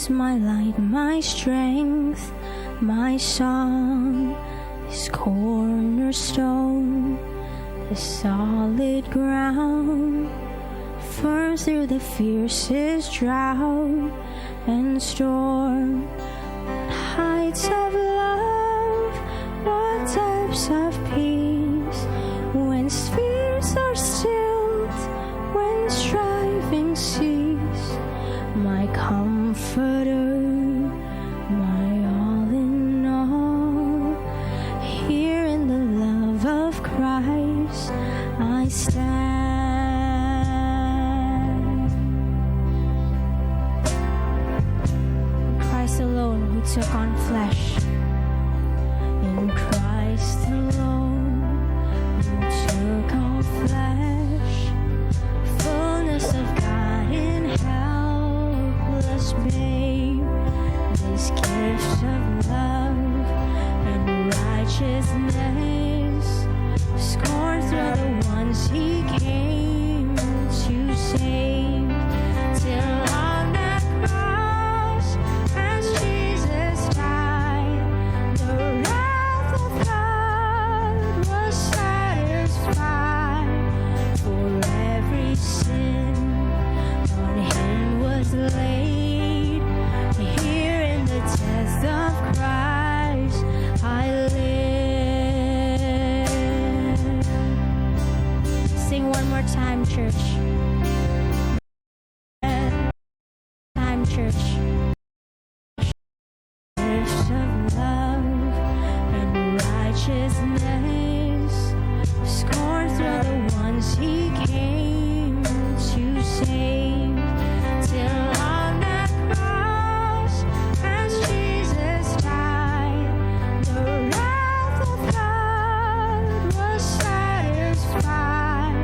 is my light, my strength, my song, His cornerstone, the solid ground, firm through the fiercest drought and storm. Heights of love, what depths of peace, when spheres are stilled, when striving cease. My comforter, my all in all, here in the love of Christ I stand. Christ alone who took on flesh, in Christ alone who took on flesh, fullness of God in helpless babe, this gift of love and righteousness, scorned through the ones He came to save, till on that cross as Jesus died, the wrath of God was satisfied. For every sin on Him was laid. Here in the death of Christ I live. Sing one more time, church. Time, church. Gifts of love and righteousness, scorned through the ones He came to save, till on that cross as Jesus died, the wrath of God was satisfied.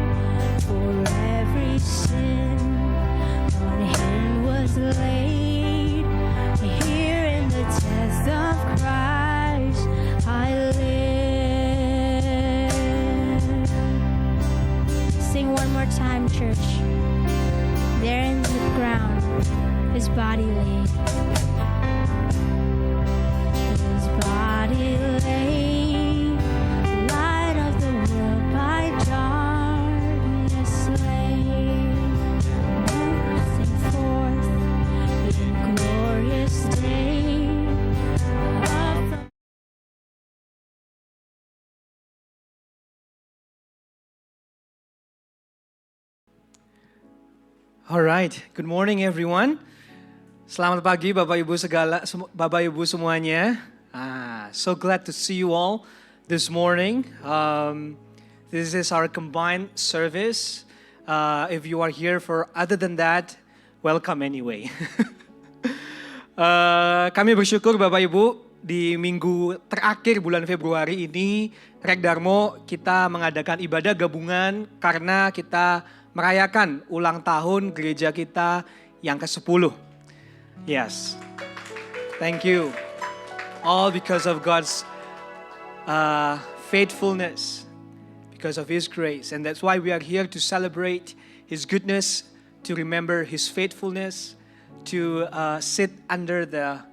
For every sin on Him was laid. Here in the death of Christ I live. Sing one more time, church. There in the ground, His body laid. His body laid, light of the world by darkness slain, bursting forth in glorious day. Up from All right, good morning everyone. Selamat pagi Bapak Ibu Bapak Ibu semuanya. So glad to see you all this morning. This is our combined service. If you are here for other than that, welcome anyway. Kami bersyukur Bapak Ibu, di minggu terakhir bulan Februari ini, Rek Darmo kita mengadakan ibadah gabungan karena kita merayakan ulang tahun gereja kita yang ke-10. Yes, thank you. All because of God's faithfulness, because of His grace. And that's why we are here to celebrate His goodness, to remember His faithfulness, to sit under the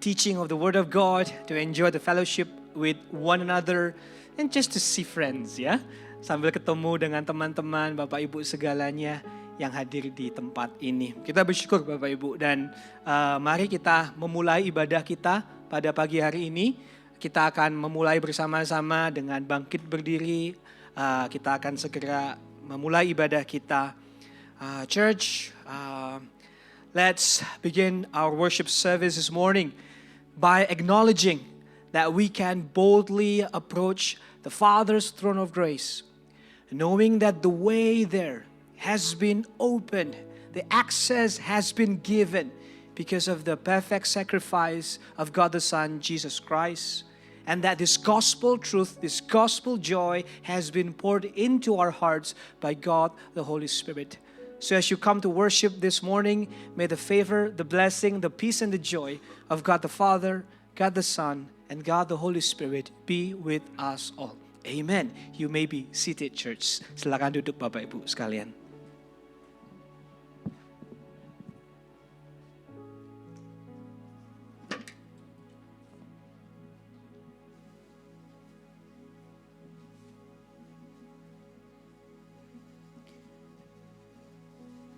teaching of the Word of God, to enjoy the fellowship with one another, and just to see friends, ya. Sambil ketemu dengan teman-teman, Bapak Ibu segalanya yang hadir di tempat ini. Kita bersyukur Bapak Ibu, dan mari kita memulai ibadah kita pada pagi hari ini. Kita akan memulai bersama-sama dengan bangkit berdiri. Kita akan segera memulai ibadah kita. Church, let's begin our worship service this morning by acknowledging that we can boldly approach the Father's throne of grace, knowing that the way there has been opened, the access has been given because of the perfect sacrifice of God the Son, Jesus Christ, and that this gospel truth, this gospel joy has been poured into our hearts by God the Holy Spirit. So as you come to worship this morning, may the favor, the blessing, the peace, and the joy of God the Father, God the Son, and God the Holy Spirit be with us all. Amen. You may be seated, church. Silakan duduk Bapak Ibu sekalian.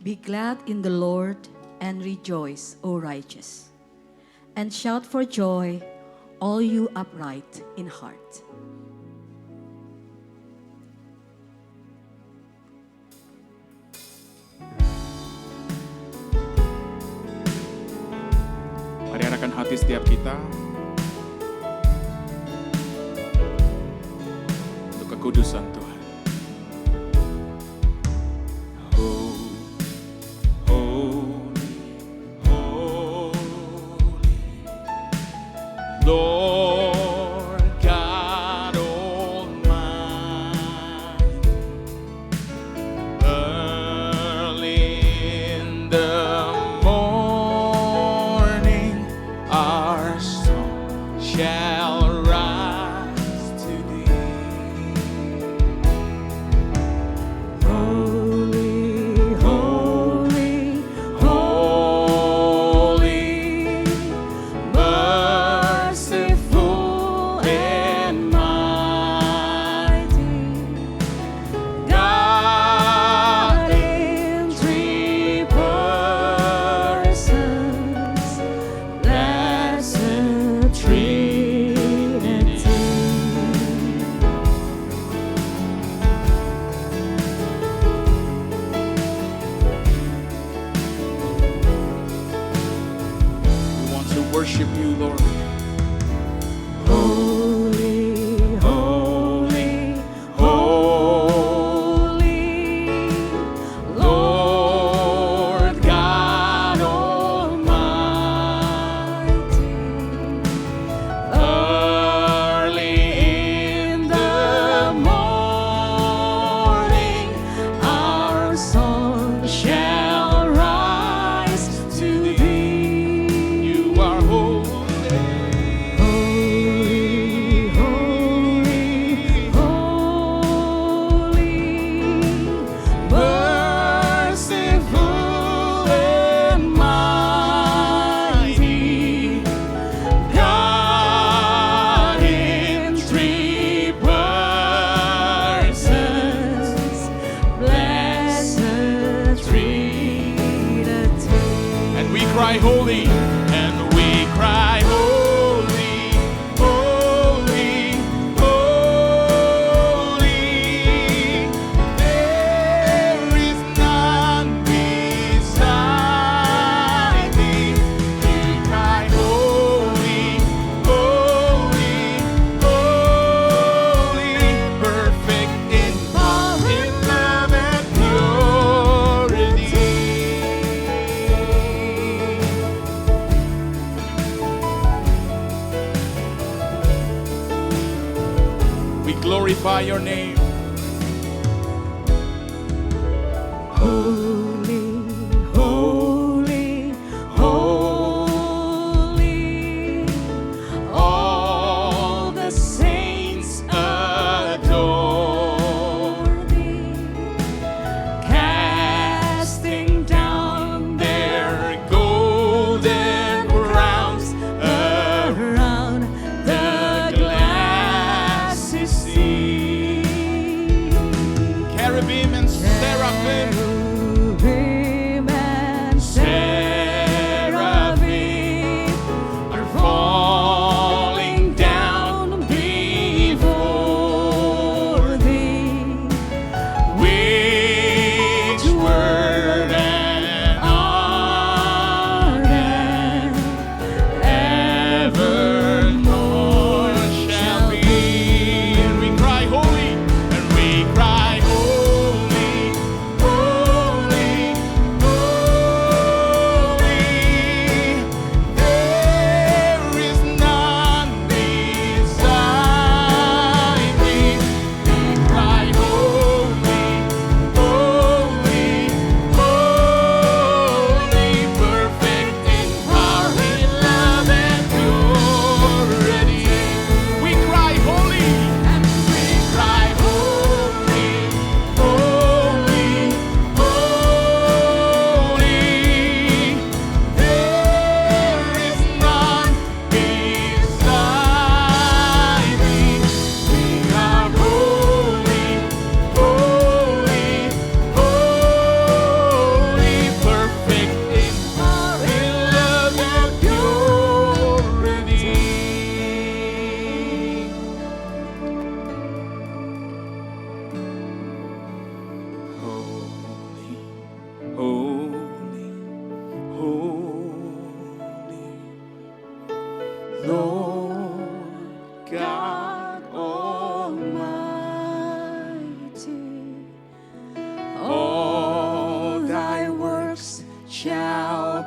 Be glad in the Lord and rejoice, O righteous, and shout for joy, all you upright in heart. Mari arahkan hati setiap kita untuk kekudusan Tuhan. Lord God Almighty, early in the morning, our song shall rise to Thee. Holy, holy, holy, merciful and mighty, God in three persons, blessed Trinity. We want to worship you, Lord. Holy, holy, holy, Lord God Almighty, early in the morning, our song shall rise to Thee. You are holy. Holy, holy, holy, merciful and mighty, God in three persons, blessed Trinity. And we cry holy, and we cry holy, holy, holy. There is none beside Thee. We cry holy, holy, holy, perfect in love and purity. We glorify your name. Holy, holy, holy, all the saints adore Thee, casting down their golden crowns around the glassy sea. Cherubim and seraphim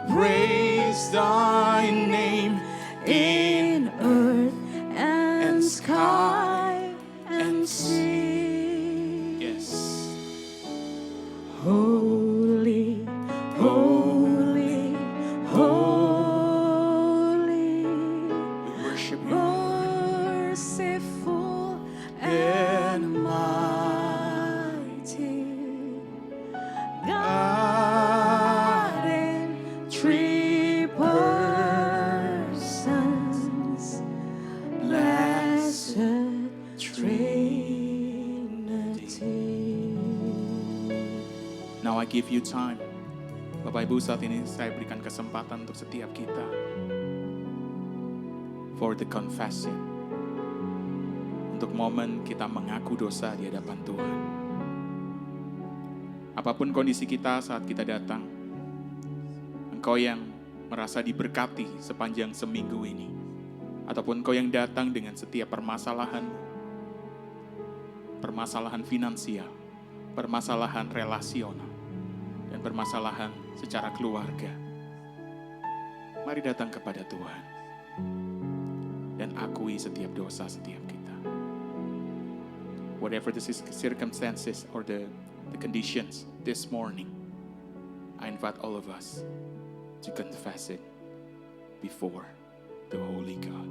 praise thy name in earth and sky and sea. Yes. Holy, holy, holy, We worship you. merciful and mighty, God in three persons, blessed Trinity. Now I give you time. Bapak Ibu, saat ini saya berikan kesempatan untuk setiap kita for the confessing. Untuk momen kita mengaku dosa di hadapan Tuhan. Apapun kondisi kita saat kita datang, engkau yang merasa diberkati sepanjang seminggu ini, ataupun engkau yang datang dengan setiap permasalahan finansial, permasalahan relasional, dan permasalahan secara keluarga. Mari datang kepada Tuhan dan akui setiap dosa setiap kita. Whatever the circumstances or the conditions this morning, I invite all of us to confess it before the Holy God.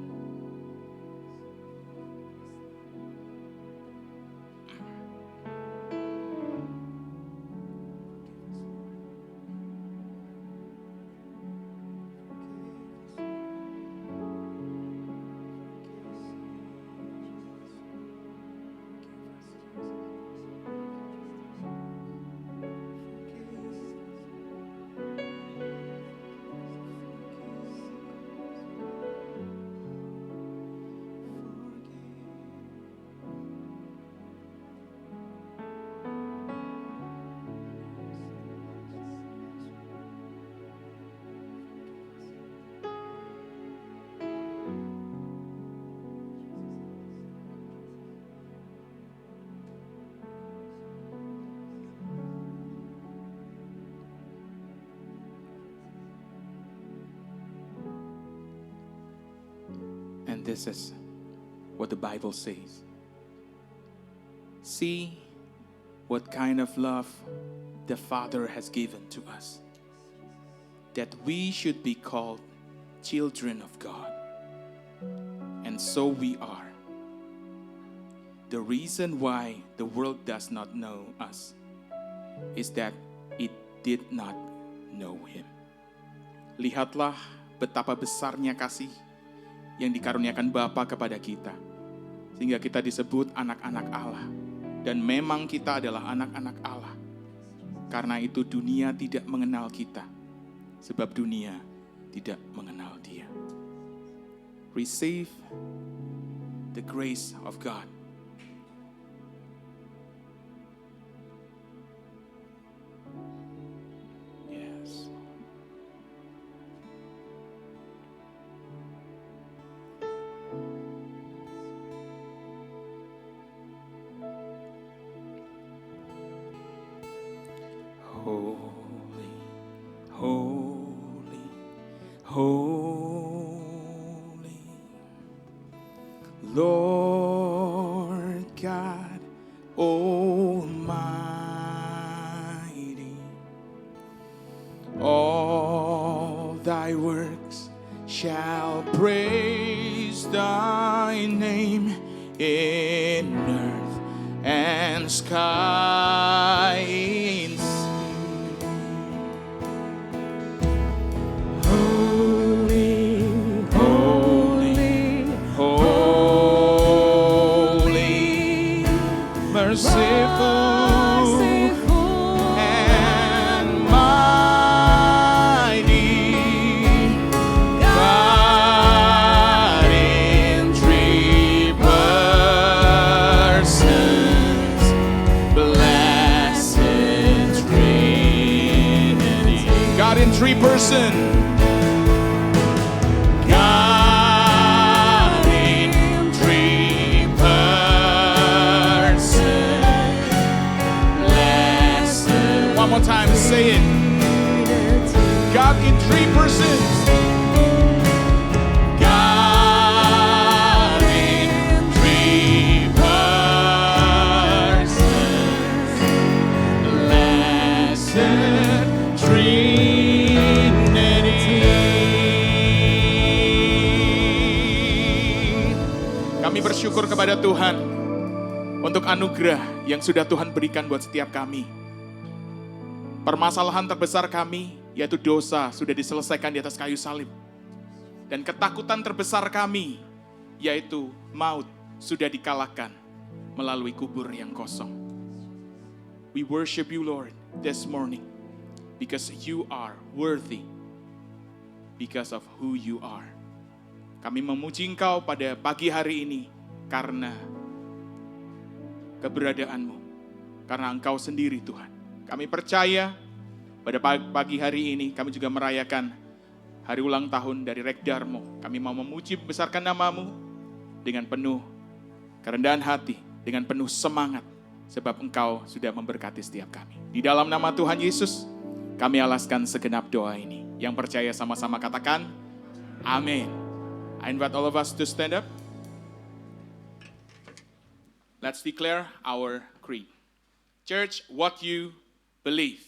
And this is what the Bible says. See what kind of love the Father has given to us, that we should be called children of God. And so we are. The reason why the world does not know us is that it did not know Him. Lihatlah betapa besarnya kasih yang dikaruniakan Bapa kepada kita, sehingga kita disebut anak-anak Allah. Dan memang kita adalah anak-anak Allah. Karena itu dunia tidak mengenal kita, sebab dunia tidak mengenal Dia. Receive the grace of God. Yes. Holy, holy, holy, Lord God Almighty. All thy works shall praise thy name in earth and sky. Merciful and mighty, God in three persons, blessed Trinity. God in three persons. One more time, say it. God God in three persons. God in three persons. Blessed Trinity. Kami bersyukur kepada Tuhan untuk anugerah yang sudah Tuhan berikan buat setiap kami. Permasalahan terbesar kami, yaitu dosa, sudah diselesaikan di atas kayu salib. Dan ketakutan terbesar kami, yaitu maut, sudah dikalahkan melalui kubur yang kosong. We worship you, Lord, this morning, because you are worthy, because of who you are. Kami memuji Engkau pada pagi hari ini, karena keberadaanmu, karena Engkau sendiri Tuhan. Kami percaya pada pagi hari ini kami juga merayakan hari ulang tahun dari Rek Darmo. Kami mau memuji membesarkan namamu dengan penuh kerendahan hati, dengan penuh semangat, sebab Engkau sudah memberkati setiap kami. Di dalam nama Tuhan Yesus, kami alaskan segenap doa ini. Yang percaya sama-sama katakan, amin. I invite all of us to stand up. Let's declare our creed. Church, what you believe.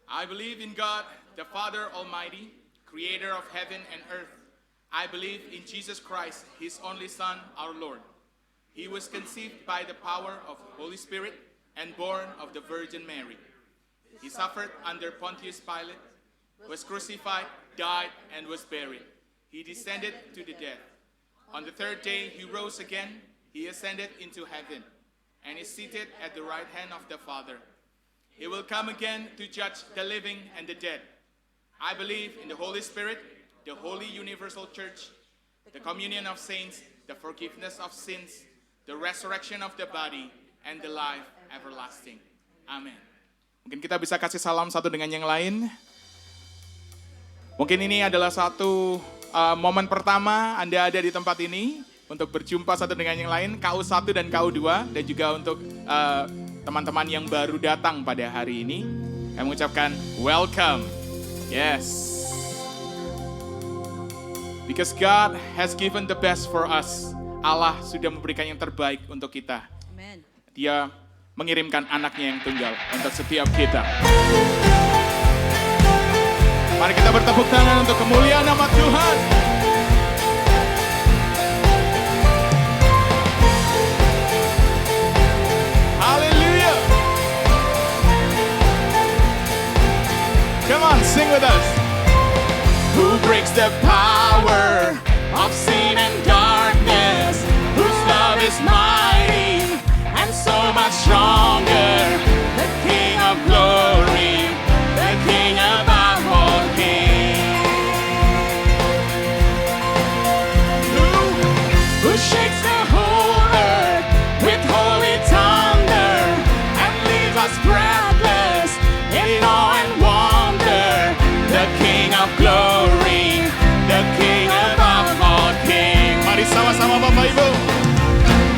I believe in God, the Father Almighty, creator of heaven and earth. I believe in Jesus Christ, his only Son, our Lord. He was conceived by the power of the Holy Spirit and born of the Virgin Mary. He suffered under Pontius Pilate, was crucified, died, and was buried. He descended to the dead. On the third day, he rose again. He ascended into heaven and is seated at the right hand of the Father. He will come again to judge the living and the dead. I believe in the Holy Spirit, the Holy Universal Church, the communion of saints, the forgiveness of sins, the resurrection of the body, and the life everlasting. Amen. Mungkin kita bisa kasih salam satu dengan yang lain. Mungkin ini adalah satu momen pertama Anda ada di tempat ini untuk berjumpa satu dengan yang lain, KU1 dan KU2, dan juga untuk teman-teman yang baru datang pada hari ini. Kami mengucapkan welcome. Yes. Because God has given the best for us. Allah sudah memberikan yang terbaik untuk kita. Amen. Dia mengirimkan anaknya yang tunggal untuk setiap kita. Mari kita bertepuk tangan untuk kemuliaan nama Tuhan. Come on, sing with us. Who breaks the power of sin and darkness? Whose love is mighty and so much stronger? The King of glory, the King above all kings. Who shakes the whole earth with holy thunder and leaves us breathless in awe and wonder? The King of glory, the King above all kings. Mari sama-sama Bapak Ibu.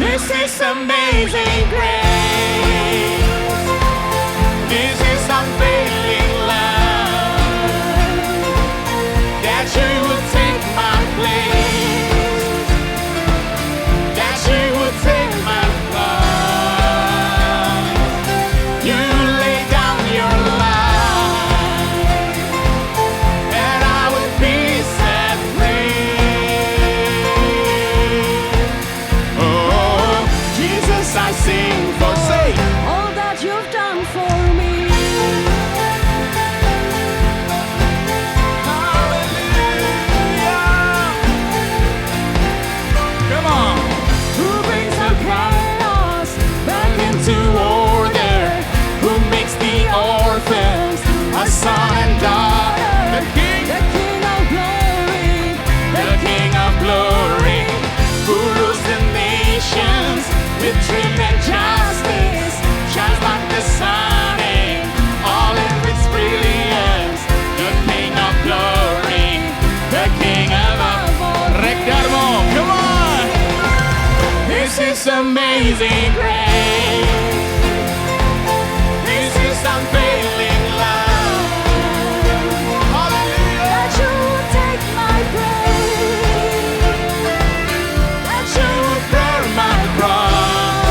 This is amazing grace. This is unfailing love. That you would take my place. That you would take my life. You lay down your life. And I would be set free. Oh, Jesus, I sing for is amazing grace. This is unfailing love. Hallelujah. That you would take my place, that you would bear my Cross.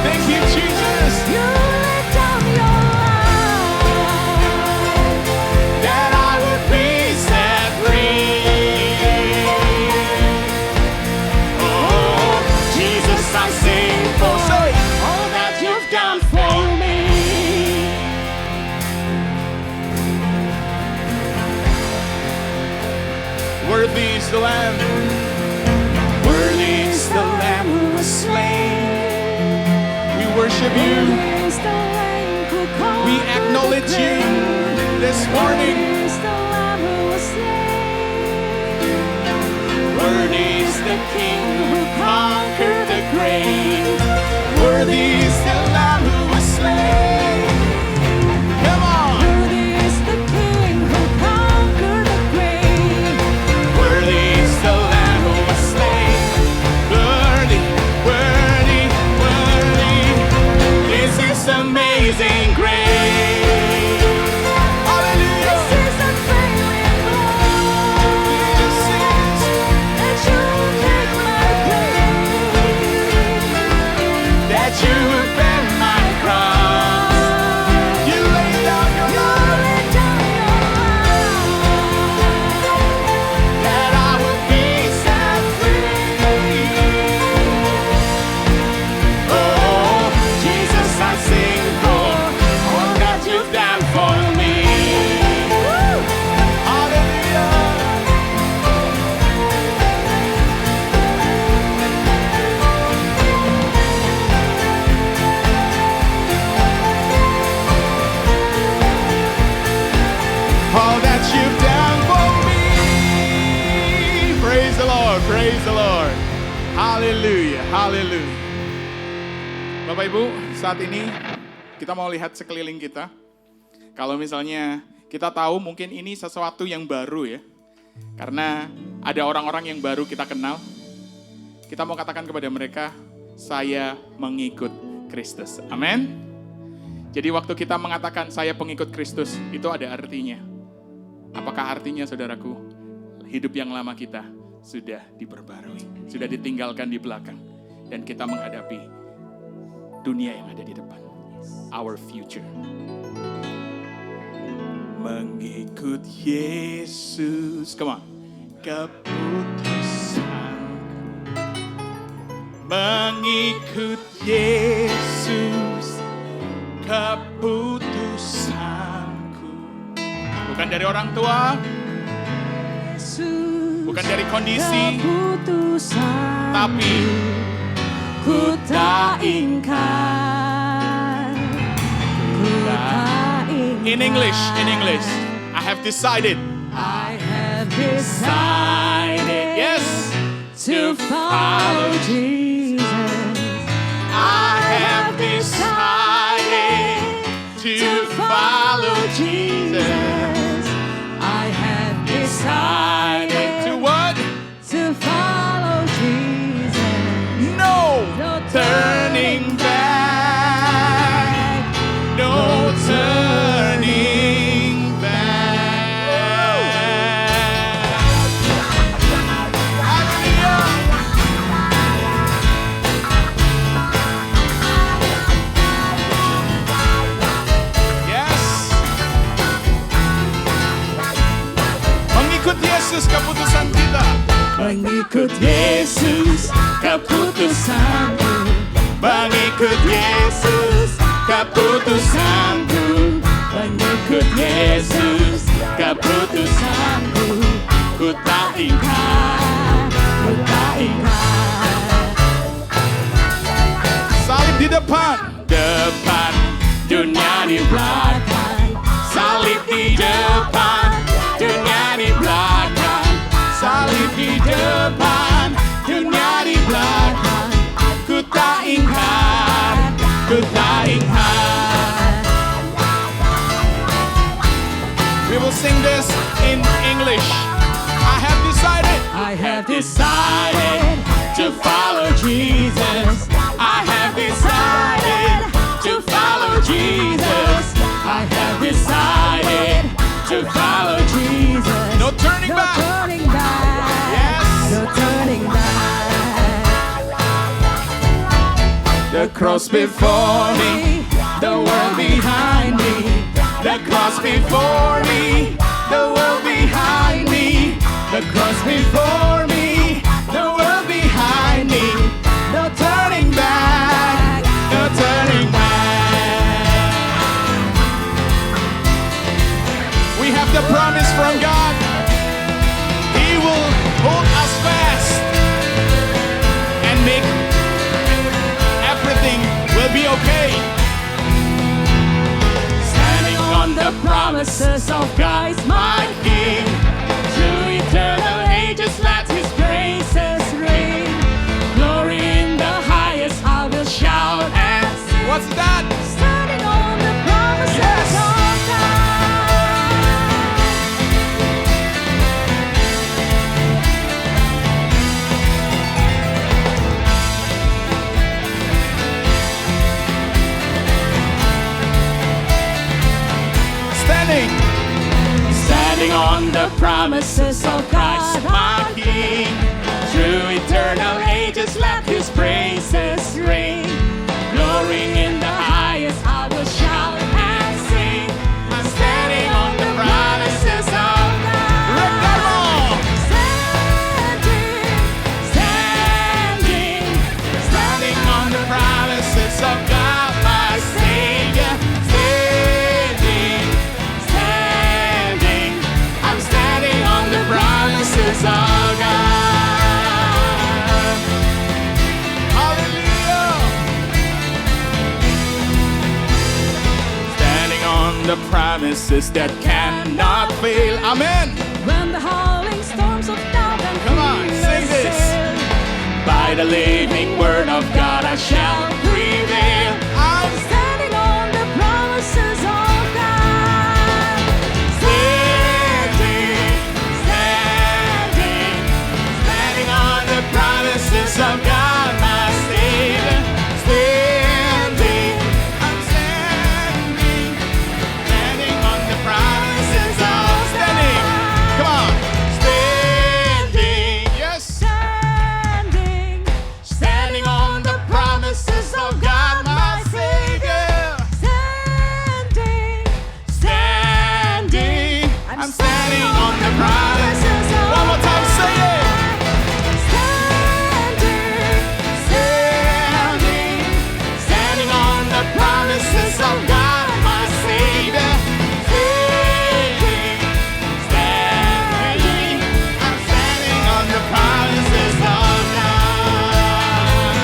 Thank you, Jesus. You laid down your life, That I would be set free. Oh, Jesus, I sing for all that you've done for me. Worthy is the Lamb. Worthy is the Lamb who was slain. We worship you. is the Lamb who conquered We acknowledge the you grave. this morning. Is the Lamb who was slain. Worthy is the King who conquered the grave. Worthy is the Lamb who was slain. Come on. Worthy is the King who conquered the grave. Worthy is the Lamb who was slain. Worthy, worthy, worthy. This is amazing grace. Hallelujah. This is unfailing love. This is That you take my place, that you would bear my cross. You laid down your life. laid down your life, That I would be set free. Oh, Jesus, I sing for all that you've done for me. Hallelujah. All that you've done for me. Praise the Lord, praise the Lord. Hallelujah, hallelujah. Bapak Ibu, saat ini kita mau lihat sekeliling kita. Kalau misalnya kita tahu mungkin ini sesuatu yang baru ya. Karena ada orang-orang yang baru kita kenal. Kita mau katakan kepada mereka, saya mengikut Kristus. Amin. Jadi waktu kita mengatakan saya pengikut Kristus, itu ada artinya. Apakah artinya, saudaraku, hidup yang lama kita sudah diperbarui, sudah ditinggalkan di belakang, dan kita menghadapi dunia yang ada di depan. Our future. Mengikut Yesus, come on. Keputusanku. Mengikut Yesus, keputusanku. Bukan dari orang tua, Yesus, bukan dari kondisi, keputusan tapi ku tak ingkar, ku tak ingkar. in English, I have decided. I have decided Yes, to follow Jesus. I have decided to follow Jesus. I have Decided to what? to follow Jesus. No No turning back. No turning back. Hallelujah. Yes. Mengikut Yesus keputusan kita. Mengikut Yesus keputusanku. Mengikut Yesus keputusanku. Mengikut Yesus keputusanku. Ku tak ingkar. Ku tak ingkar. Salib di depan, depan, dunia di belakang. Salib di depan, dunia di belakang. Salib di depan, dunia di belakang. Ku tak ingkar, ku tak ingkar. We will sing this in English. I have decided I have decided to follow Jesus. The cross before me, the world behind me. The cross before me, the world behind me. The cross before me, the world behind me. No turning back, no turning back. We have the promise from God. He will hold us fast and make everything will be okay. Standing on the promises of Christ my King, through eternal ages let His praises reign. Glory in the highest I will shout and sing. What's that? Standing on the promises Yes. of God. Standing on the promises of Christ my King, through eternal ages let His praises reign. Glory in the highest I will shout and sing. I'm standing on the promises of God. Rick Darrell. Standing on the promises of God my Savior. I'm standing on the promises of God. Hallelujah. Standing on the promises that cannot fail. Amen. When the howling storms of doubt and Come on, sing fear this. assail, By the living word of God I shall prevail. I'm standing on the promises of God. standing on the promises of God, my Savior. I'm standing on the promises of standing. Come on, standing, yes, standing on the promises of God, my Savior. Standing, I'm standing on the promises. One more time, say it. Standing on the promises of God, my Savior. Standing, I'm standing on the promises of God.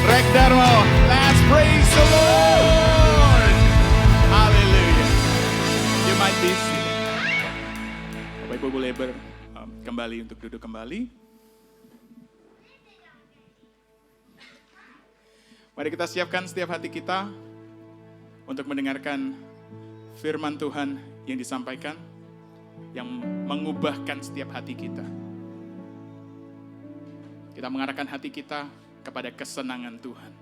Rick Darrell, let's praise the Lord. Hallelujah. You might be seated. Bapak Ibu boleh kembali untuk duduk kembali. Mari kita siapkan setiap hati kita untuk mendengarkan firman Tuhan yang disampaikan, yang mengubahkan setiap hati kita. Kita mengarahkan hati kita kepada kesenangan Tuhan.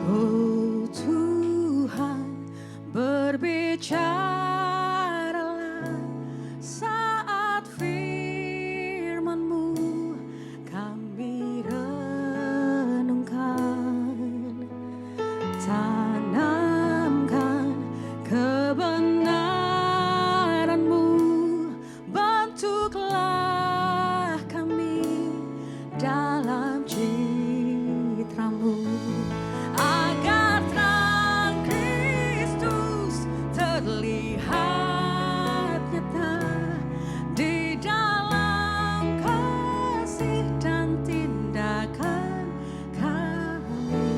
Oh Tuhan, berbicaralah saat firman-Mu kami renungkan. Tanamkan kebenaran-Mu, bentuklah kami dalam citra-Mu, agar terang Kristus terlihat nyata di dalam kasih dan tindakan kami.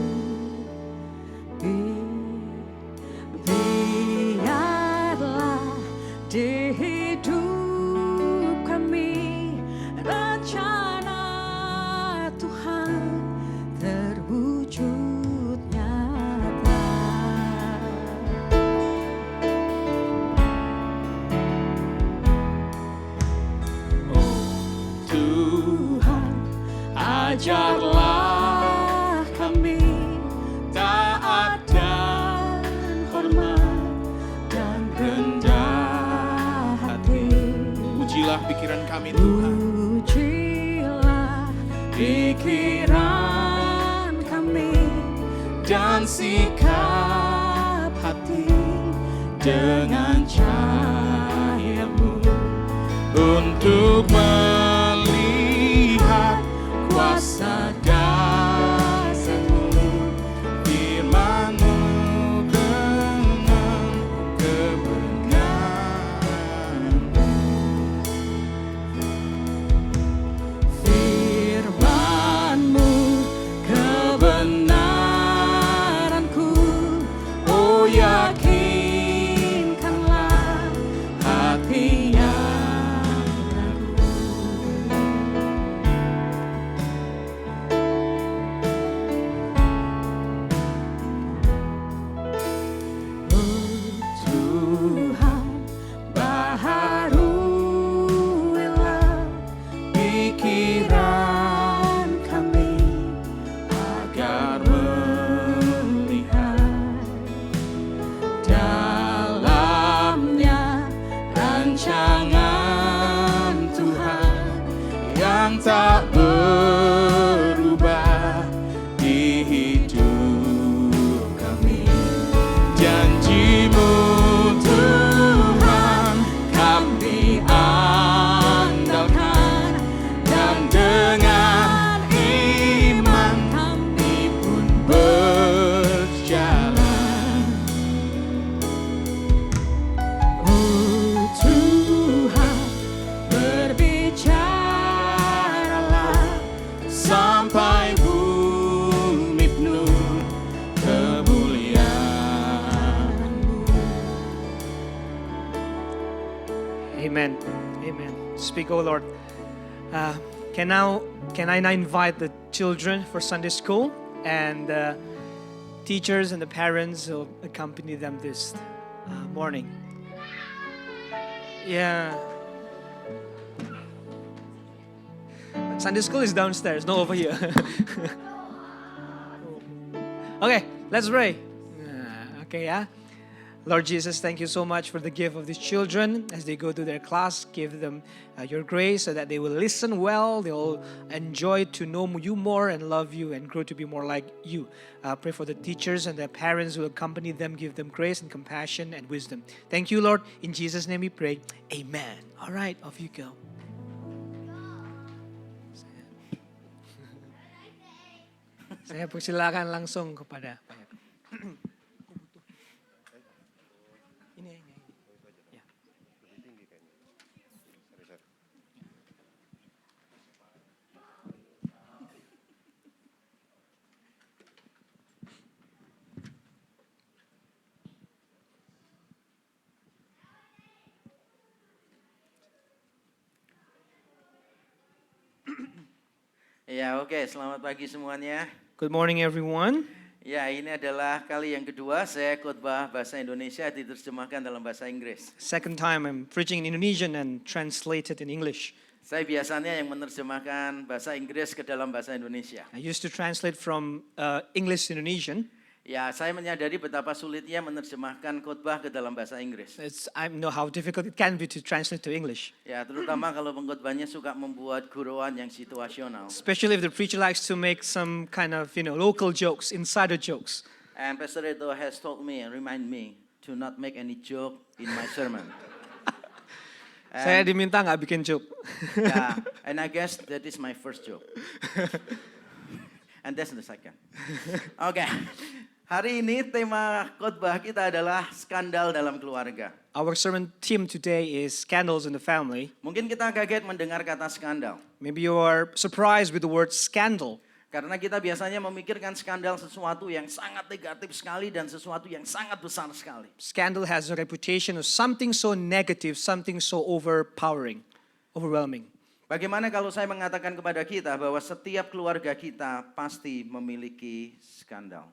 kami Tuhan. Ujilah pikiran kami Dan sikap hati dengan cahayamu untuk melihat kuasa dahsyatmu, firman-Mu dengan kebenaran-Mu. firman-Mu kebenaranku, oh yakinkanlah hati yang ragu. Oh Tuhan, baharuilah pikiran kami Agar melihat dalamnya rancangan Tuhan yang tak berubah di hidup kami. Janji-Mu Tuhan kami andalkan, dan dengan iman kami pun berjalan. Oh Tuhan, berbicaralah Sampai bumi penuh kemuliaan-Mu. Amen. Amen. Speak, O Lord. Can I now invite the children for Sunday school, and the teachers and the parents will accompany them this morning. Yeah. Sunday school is downstairs, not over here. Okay, let's pray. Okay, yeah. Lord Jesus, thank you so much for the gift of these children as they go to their class. Give them your grace so that they will listen well, they will enjoy to know you more and love you and grow to be more like you. Pray for the teachers and their parents who will accompany them. Give them grace and compassion and wisdom. Thank you, Lord. In Jesus' name we pray. Amen. All right, off you go. Saya persilakan langsung kepada Pak Yakub. Ini. Ya. Ya, oke. Selamat pagi semuanya. Good morning, everyone. Ya, ini adalah kali yang kedua saya khotbah bahasa Indonesia diterjemahkan dalam bahasa Inggris. Second time I'm preaching in Indonesian and translated in English. Saya biasanya yang menerjemahkan bahasa Inggris ke dalam bahasa Indonesia. I used to translate from English to Indonesian. Ya, saya menyadari betapa sulitnya menerjemahkan khotbah ke dalam bahasa Inggris. I know how difficult it can be to translate to English, Ya, terutama kalau pengkhotbahnya suka membuat gurauan yang situasional. especially if the preacher likes to make some kind of, local jokes, insider jokes. And Pastor Edo has told me and remind me to not make any joke in my sermon. Saya diminta nggak bikin joke. Yeah, and I guess that is my first joke. And that's the second. Oke. Hari ini tema khotbah kita adalah skandal dalam keluarga. Our sermon theme today is scandals in the family. Mungkin kita kaget mendengar kata skandal. Maybe you are surprised with the word scandal. Karena kita biasanya memikirkan skandal sesuatu yang sangat negatif sekali dan sesuatu yang sangat besar sekali. Scandal has a reputation of something so negative, something so overpowering, overwhelming. Bagaimana kalau saya mengatakan kepada kita bahwa setiap keluarga kita pasti memiliki skandal.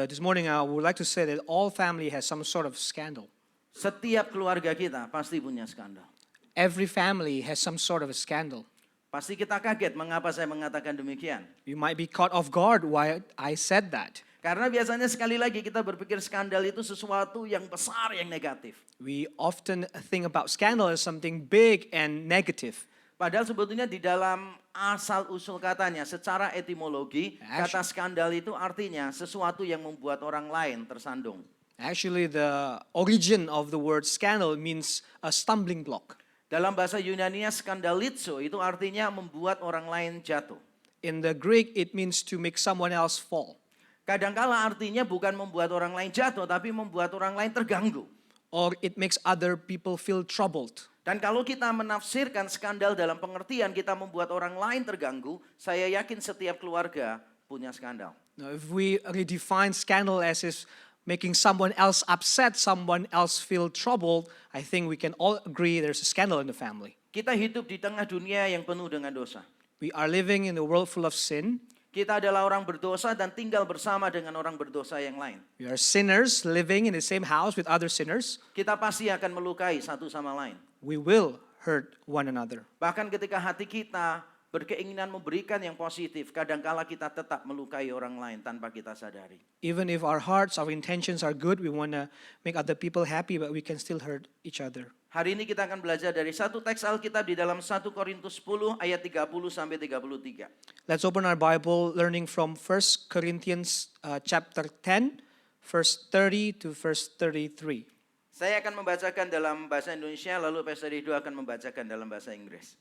This morning I would like to say that all family has some sort of scandal. Setiap keluarga kita pasti punya skandal. Every family has some sort of a scandal. Pasti kita kaget mengapa saya mengatakan demikian. You might be caught off guard why I said that. Karena biasanya sekali lagi kita berpikir skandal itu sesuatu yang besar, yang negatif. We often think about scandal as something big and negative. Padahal sebetulnya di dalam asal-usul katanya, secara etimologi, kata skandal itu artinya sesuatu yang membuat orang lain tersandung. Actually, the origin of the word scandal means a stumbling block. Dalam bahasa Yunani-nya skandalizo itu artinya membuat orang lain jatuh. In the Greek, it means to make someone else fall. Kadangkala artinya bukan membuat orang lain jatuh, tapi membuat orang lain terganggu. Or it makes other people feel troubled. Dan kalau kita menafsirkan skandal dalam pengertian kita membuat orang lain terganggu, saya yakin setiap keluarga punya skandal. Now, if we redefine scandal as is making someone else upset, someone else feel troubled, I think we can all agree there's a scandal in the family. Kita hidup di tengah dunia yang penuh dengan dosa. We are living in a world full of sin. Kita adalah orang berdosa dan tinggal bersama dengan orang berdosa yang lain. We are sinners living in the same house with other sinners. Kita pasti akan melukai satu sama lain. We will hurt one another. Bahkan ketika hati kita berkeinginan memberikan yang positif, kadangkala kita tetap melukai orang lain tanpa kita sadari. Even if our hearts, our intentions are good, we want to make other people happy, but we can still hurt each other. Hari ini kita akan belajar dari satu teks Alkitab di dalam 1 Korintus 10 ayat 30 sampai 33. Let's open our Bible learning from 1 Corinthians chapter 10, verse 30 to verse 33. Saya akan membacakan dalam bahasa Indonesia, lalu Pastor Rido akan membacakan dalam bahasa Inggris.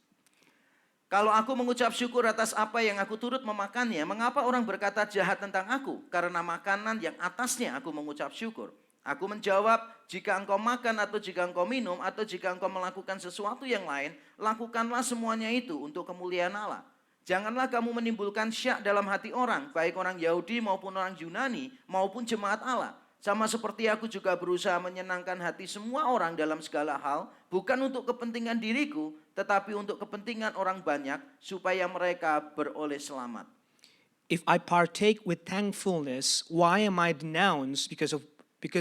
Kalau aku mengucap syukur atas apa yang aku turut memakannya, mengapa orang berkata jahat tentang aku? Karena makanan yang atasnya aku mengucap syukur. Aku menjawab, jika engkau makan atau jika engkau minum atau jika engkau melakukan sesuatu yang lain, lakukanlah semuanya itu untuk kemuliaan Allah. Janganlah kamu menimbulkan syak dalam hati orang, baik orang Yahudi maupun orang Yunani maupun jemaat Allah. Sama seperti aku juga berusaha menyenangkan hati semua orang dalam segala hal, bukan untuk kepentingan diriku, tetapi untuk kepentingan orang banyak, supaya mereka beroleh selamat. If I partake with thankfulness, why am I denounced because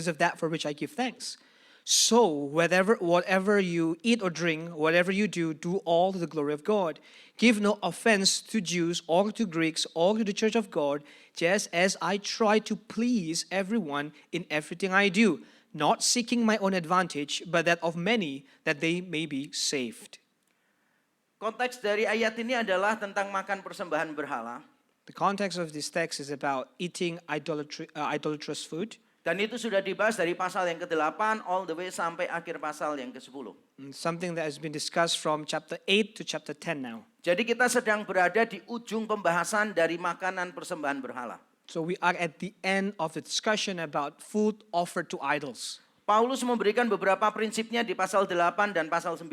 of that for which I give thanks? So, whatever you eat or drink, whatever you do, do all to the glory of God. Give no offense to Jews or to Greeks or to the church of God, just as I try to please everyone in everything I do, not seeking my own advantage, but that of many, that they may be saved. Konteks dari ayat ini adalah tentang makan persembahan berhala. The context of this text is about eating idolatrous food. Dan itu sudah dibahas dari pasal yang ke-8 all the way sampai akhir pasal yang ke-10. Something that has been discussed from chapter 8 to chapter 10 now. Jadi kita sedang berada di ujung pembahasan dari makanan persembahan berhala. So we are at the end of the discussion about food offered to idols. Paulus memberikan beberapa prinsipnya di pasal 8 dan pasal 9.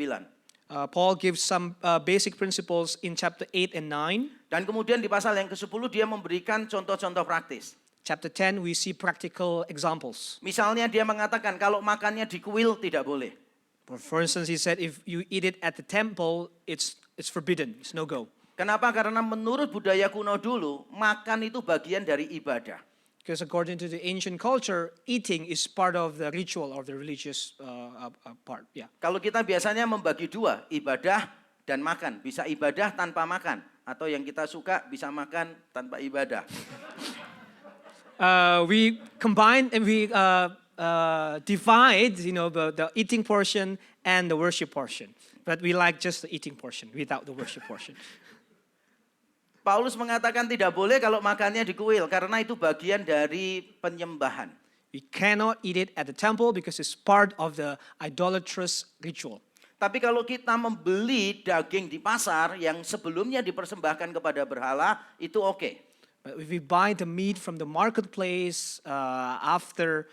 Paul gives some basic principles in chapter 8 and 9. Dan kemudian di pasal yang ke-10 dia memberikan contoh-contoh praktis. Chapter 10 we see practical examples. Misalnya dia mengatakan kalau makannya di kuil tidak boleh. For instance, he said if you eat it at the temple, it's forbidden, it's no go. Kenapa? Karena menurut budaya kuno dulu, makan itu bagian dari ibadah. Because according to the ancient culture, eating is part of the ritual or the religious part. Yeah. Kalau kita biasanya membagi dua, ibadah dan makan. Bisa ibadah tanpa makan. Atau yang kita suka bisa makan tanpa ibadah. We combine and we divide, the eating portion and the worship portion. But we like just the eating portion without the worship portion. Paulus mengatakan tidak boleh kalau makannya di kuil karena itu bagian dari penyembahan. We cannot eat it at the temple because it's part of the idolatrous ritual. Tapi kalau kita membeli daging di pasar yang sebelumnya dipersembahkan kepada berhala, itu oke. But if we buy the meat from the marketplace after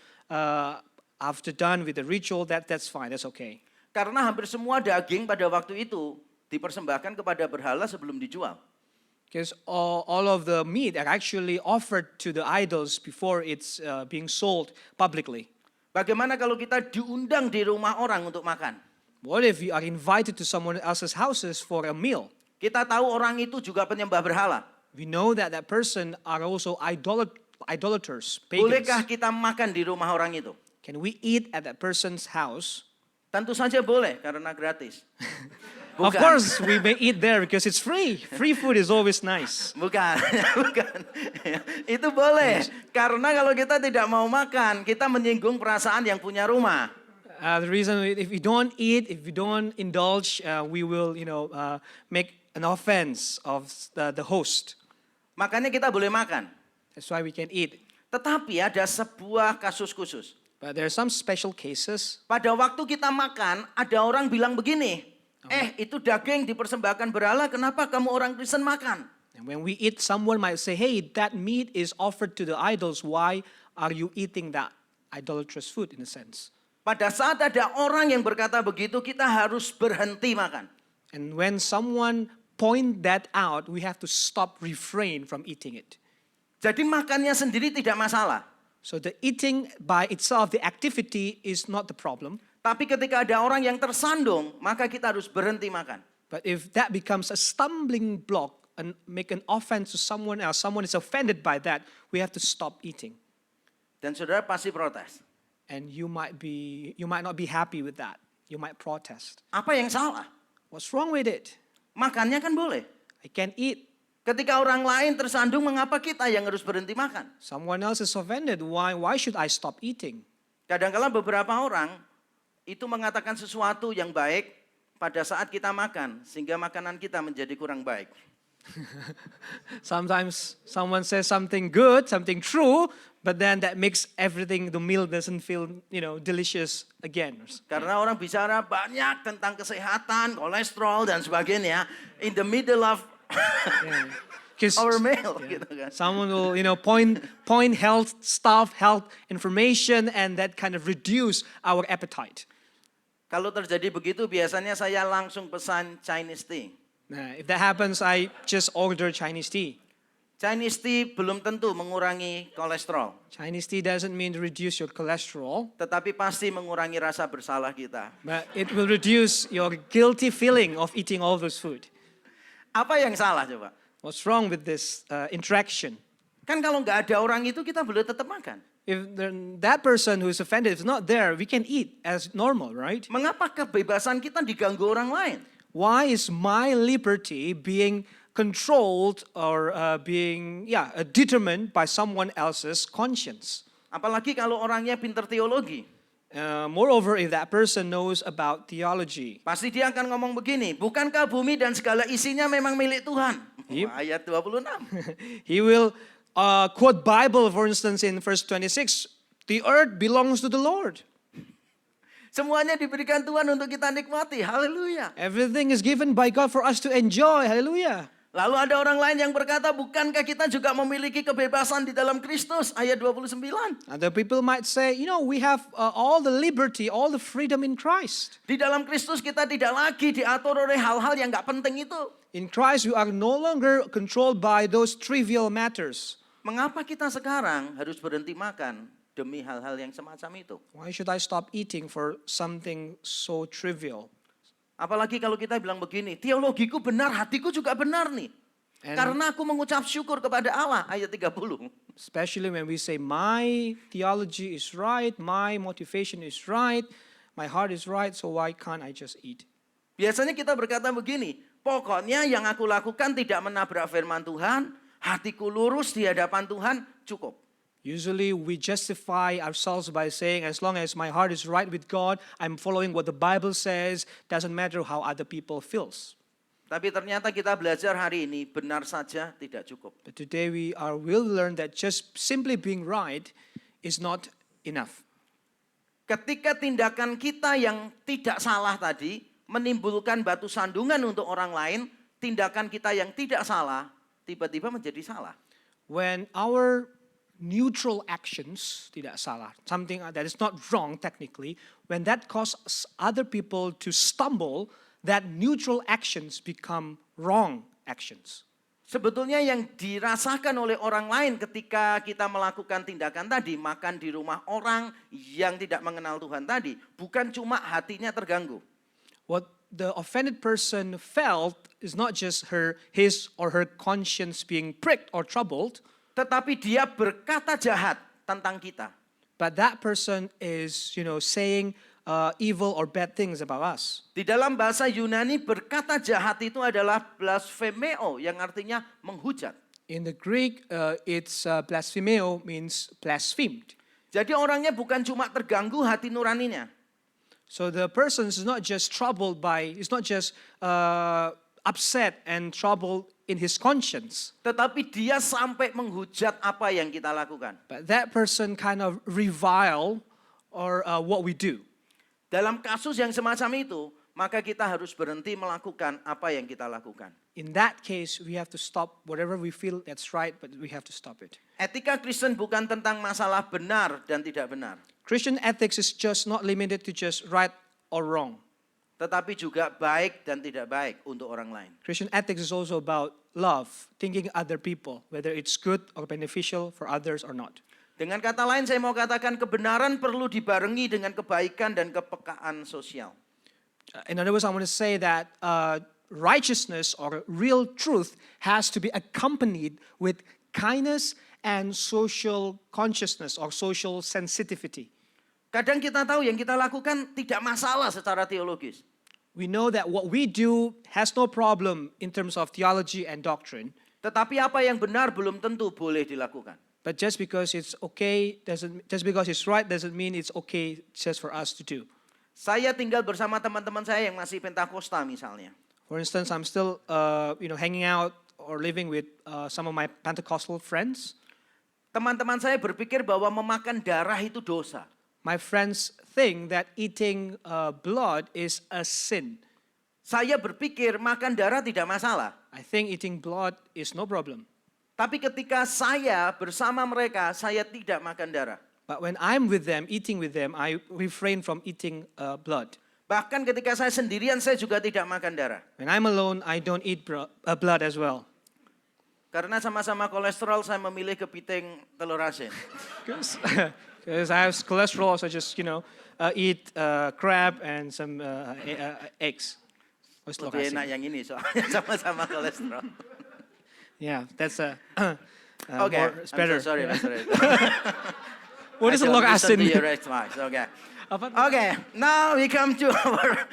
done with the ritual, that's fine, that's okay. Karena hampir semua daging pada waktu itu dipersembahkan kepada berhala sebelum dijual. Because all of the meat are actually offered to the idols before it's being sold publicly. Bagaimana kalau kita diundang di rumah orang untuk makan? What if you are invited to someone else's houses for a meal? Kita tahu orang itu juga penyembah berhala. We know that person are also idolaters, pagans. Bolehkah kita makan di rumah orang itu? Can we eat at that person's house? Tentu saja boleh karena gratis. Of course, we may eat there because it's free. Free food is always nice. Bukan, bukan. Itu boleh. Karena kalau kita tidak mau makan, kita menyinggung perasaan yang punya rumah. The reason if we don't eat, if we don't indulge, we will, make an offense of the host. Makanya kita boleh makan. That's why we can eat. Tetapi ada sebuah kasus khusus. But there are some special cases. Pada waktu kita makan, ada orang bilang begini, itu daging dipersembahkan berhala, kenapa kamu orang Kristen makan? And when we eat, someone might say, hey, that meat is offered to the idols. Why are you eating that idolatrous food in a sense? Pada saat ada orang yang berkata begitu, kita harus berhenti makan. And when someone point that out, we have to stop, refrain from eating it. Jadi makannya sendiri tidak masalah. So the eating by itself, the activity is not the problem. Tapi ketika ada orang yang tersandung, maka kita harus berhenti makan. But if that becomes a stumbling block and make an offense to someone else, someone is offended by that, we have to stop eating. Dan saudara pasti protes. And you might not be happy with that. You might protest. Apa yang salah? What's wrong with it? Makannya kan boleh. I can't eat. Ketika orang lain tersandung, mengapa kita yang harus berhenti makan? Someone else is offended. Why should I stop eating? Kadang-kala beberapa orang itu mengatakan sesuatu yang baik pada saat kita makan, sehingga makanan kita menjadi kurang baik. Sometimes someone says something good, something true, but then that makes everything, the meal doesn't feel, delicious again. Karena orang bicara banyak tentang kesehatan, kolesterol dan sebagainya, in the middle of our meal. Gitu kan. Someone will, point health stuff, health information, and that kind of reduce our appetite. Kalau terjadi begitu, biasanya saya langsung pesan Chinese tea. Nah, if that happens, I just order Chinese tea. Chinese tea belum tentu mengurangi kolesterol. Chinese tea doesn't mean to reduce your cholesterol, Tetapi pasti mengurangi rasa bersalah kita. but it will reduce your guilty feeling of eating all those food. Apa yang salah coba? What's wrong with this interaction? Kan kalau nggak ada orang itu kita boleh tetap makan. If that person who is offended is not there, we can eat as normal, right? Mengapa kebebasan kita diganggu orang lain? Why is my liberty being controlled or being determined by someone else's conscience? Apalagi kalau orangnya pintar teologi. Moreover, if that person knows about theology, Pasti dia akan ngomong begini, bukankah bumi dan segala isinya memang milik Tuhan? Yep. Ayat 26. he will quote Bible, for instance, in verse 26, the earth belongs to the Lord. Semuanya diberikan Tuhan untuk kita nikmati. Haleluya. Everything is given by God for us to enjoy. Hallelujah. Lalu ada orang lain yang berkata, bukankah kita juga memiliki kebebasan di dalam Kristus? Ayat 29. Other people might say, we have all the liberty, all the freedom in Christ. Di dalam Kristus kita tidak lagi diatur oleh hal-hal yang gak penting itu. In Christ, we are no longer controlled by those trivial matters. Mengapa kita sekarang harus berhenti makan demi hal-hal yang semacam itu? Why should I stop eating for something so trivial? Apalagi kalau kita bilang begini, teologiku benar, hatiku juga benar nih. Karena aku mengucap syukur kepada Allah, ayat 30. Especially when we say, my theology is right, my motivation is right, my heart is right, so why can't I just eat? Biasanya kita berkata begini, pokoknya yang aku lakukan tidak menabrak firman Tuhan, hatiku lurus di hadapan Tuhan, cukup. Usually we justify ourselves by saying, as long as my heart is right with God, I'm following what the Bible says, doesn't matter how other people feels. Tapi ternyata kita belajar hari ini, benar saja tidak cukup. But today will learn that just simply being right is not enough. Ketika tindakan kita yang tidak salah tadi, menimbulkan batu sandungan untuk orang lain, tindakan kita yang tidak salah, tiba-tiba menjadi salah. When our neutral actions, tidak salah, something that is not wrong technically, when that causes other people to stumble, that neutral actions become wrong actions. Sebetulnya yang dirasakan oleh orang lain ketika kita melakukan tindakan tadi, makan di rumah orang yang tidak mengenal Tuhan tadi, bukan cuma hatinya terganggu. What the offended person felt is not just his or her conscience being pricked or troubled, Tetapi dia berkata jahat tentang kita. but that person is, saying evil or bad things about us. Di dalam bahasa Yunani berkata jahat itu adalah blasphemeo yang artinya menghujat. In the Greek, it's blasphemeo means blasphemed. Jadi orangnya bukan cuma terganggu hati nuraninya. So the person is not just troubled by, it's not just upset and troubled in his conscience. Tetapi dia sampai menghujat apa yang kita lakukan. But that person kind of revile or what we do. Dalam kasus yang semacam itu, maka kita harus berhenti melakukan apa yang kita lakukan. In that case, we have to stop whatever we feel that's right, but we have to stop it. Etika Kristen bukan tentang masalah benar dan tidak benar, Christian ethics is just not limited to just right or wrong. tetapi juga baik dan tidak baik untuk orang lain. Christian ethics is also about love, thinking other people, whether it's good or beneficial for others or not. Dengan kata lain, saya mau katakan kebenaran perlu dibarengi dengan kebaikan dan kepekaan sosial. In other words, I want to say that righteousness or real truth has to be accompanied with kindness and social consciousness or social sensitivity. Kadang kita tahu yang kita lakukan tidak masalah secara teologis. We know that what we do has no problem in terms of theology and doctrine, Tetapi apa yang benar belum tentu boleh dilakukan. but just because it's okay just because it's right doesn't mean it's okay just for us to do. Saya tinggal bersama teman-teman saya yang masih Pentakosta misalnya. For instance, I'm still hanging out or living with some of my Pentecostal friends. Teman-teman saya berpikir bahwa memakan darah itu dosa. My friends think that eating blood is a sin. Saya berpikir makan darah tidak masalah. I think eating blood is no problem. Tapi ketika saya bersama mereka, saya tidak makan darah. But when I'm with them, eating with them, I refrain from eating blood. Bahkan ketika saya sendirian, saya juga tidak makan darah. When I'm alone, I don't eat blood as well. Karena sama-sama kolesterol, saya memilih kepiting telur asin. Because I have cholesterol, so just, eat crab and some eggs. Lebih enak yang ini soalnya sama-sama kolesterol. Yeah, that's Okay, it's better. I'm so sorry, Pastor. What is telur asin? Okay. Okay, now we come to our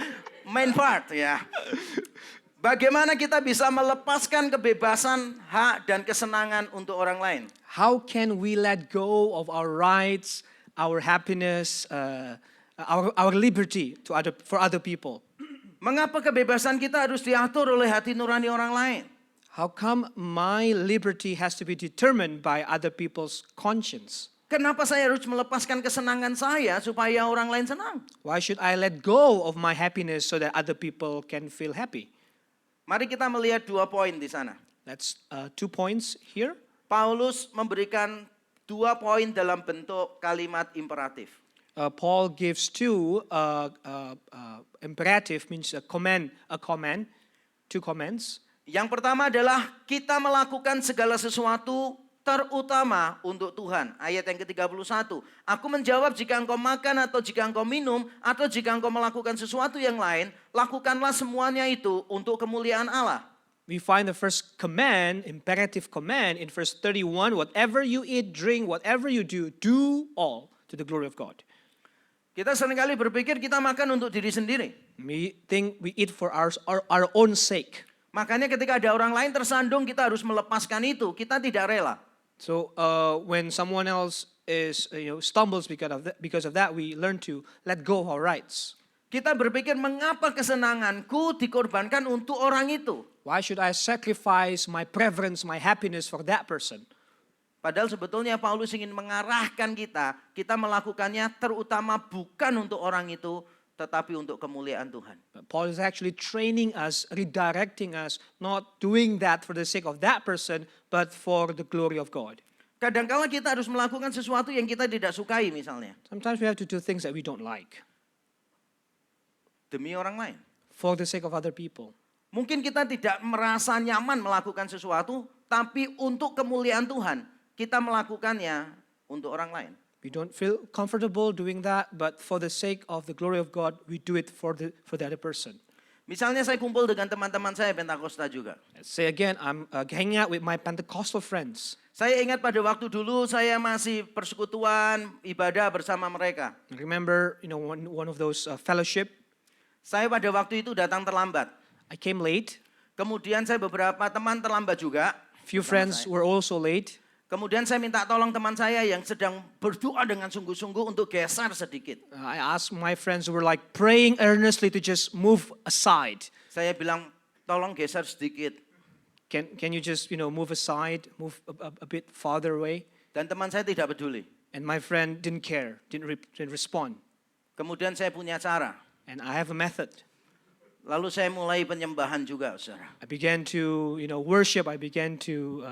main part ya. Bagaimana kita bisa melepaskan kebebasan, hak dan kesenangan untuk orang lain? How can we let go of our rights, our happiness, our liberty for other people? Mengapa kebebasan kita harus diatur oleh hati nurani orang lain? How come my liberty has to be determined by other people's conscience? Kenapa saya harus melepaskan kesenangan saya supaya orang lain senang? Why should I let go of my happiness so that other people can feel happy? Mari kita melihat 2 poin di sana. That's 2 points here. Paulus memberikan 2 poin dalam bentuk kalimat imperatif. Paul gives 2 imperative, means a command, 2 commands. Yang pertama adalah kita melakukan segala sesuatu terutama untuk Tuhan. Ayat yang ke-31. Aku menjawab, jika engkau makan atau jika engkau minum atau jika engkau melakukan sesuatu yang lain, lakukanlah semuanya itu untuk kemuliaan Allah. We find the first command, imperative command in verse 31, whatever you eat, drink, whatever you do all to the glory of God. Kita seringkali berpikir kita makan untuk diri sendiri. We think we eat for our own sake. Makanya ketika ada orang lain tersandung, kita harus melepaskan itu. Kita tidak rela. So when someone else is stumbles because of that, we learn to let go of our rights. Kita berpikir mengapa kesenanganku dikorbankan untuk orang itu? Why should I sacrifice my preference, my happiness for that person? Padahal sebetulnya Paulus ingin mengarahkan kita melakukannya terutama bukan untuk orang itu, tetapi untuk kemuliaan Tuhan. But Paul is actually training us, redirecting us, not doing that for the sake of that person, but for the glory of God. Kadang-kala kita harus melakukan sesuatu yang kita tidak sukai misalnya. Sometimes we have to do things that we don't like Demi orang lain. for the sake of other people. Mungkin kita tidak merasa nyaman melakukan sesuatu, tapi untuk kemuliaan Tuhan, kita melakukannya untuk orang lain. We don't feel comfortable doing that, but for the sake of the glory of God, we do it for the other person. Misalnya saya kumpul dengan teman-teman saya Pentakosta juga. Say again, I'm hanging out with my Pentecostal friends. Saya ingat pada waktu dulu saya masih persekutuan ibadah bersama mereka. Remember, one of those fellowship. Saya pada waktu itu datang terlambat. I came late. Kemudian saya beberapa teman terlambat juga. Few bersama friends saya. were also late. Kemudian saya minta tolong teman saya yang sedang berdoa dengan sungguh-sungguh untuk geser sedikit. I asked my friends who were like praying earnestly to just move aside. Saya bilang, tolong geser sedikit. Can you just move aside, move a bit farther away? Dan teman saya tidak peduli. And my friend didn't care, didn't respond. Kemudian saya punya cara. And I have a method. Lalu saya mulai penyembahan juga, saudara. I began to worship. I began to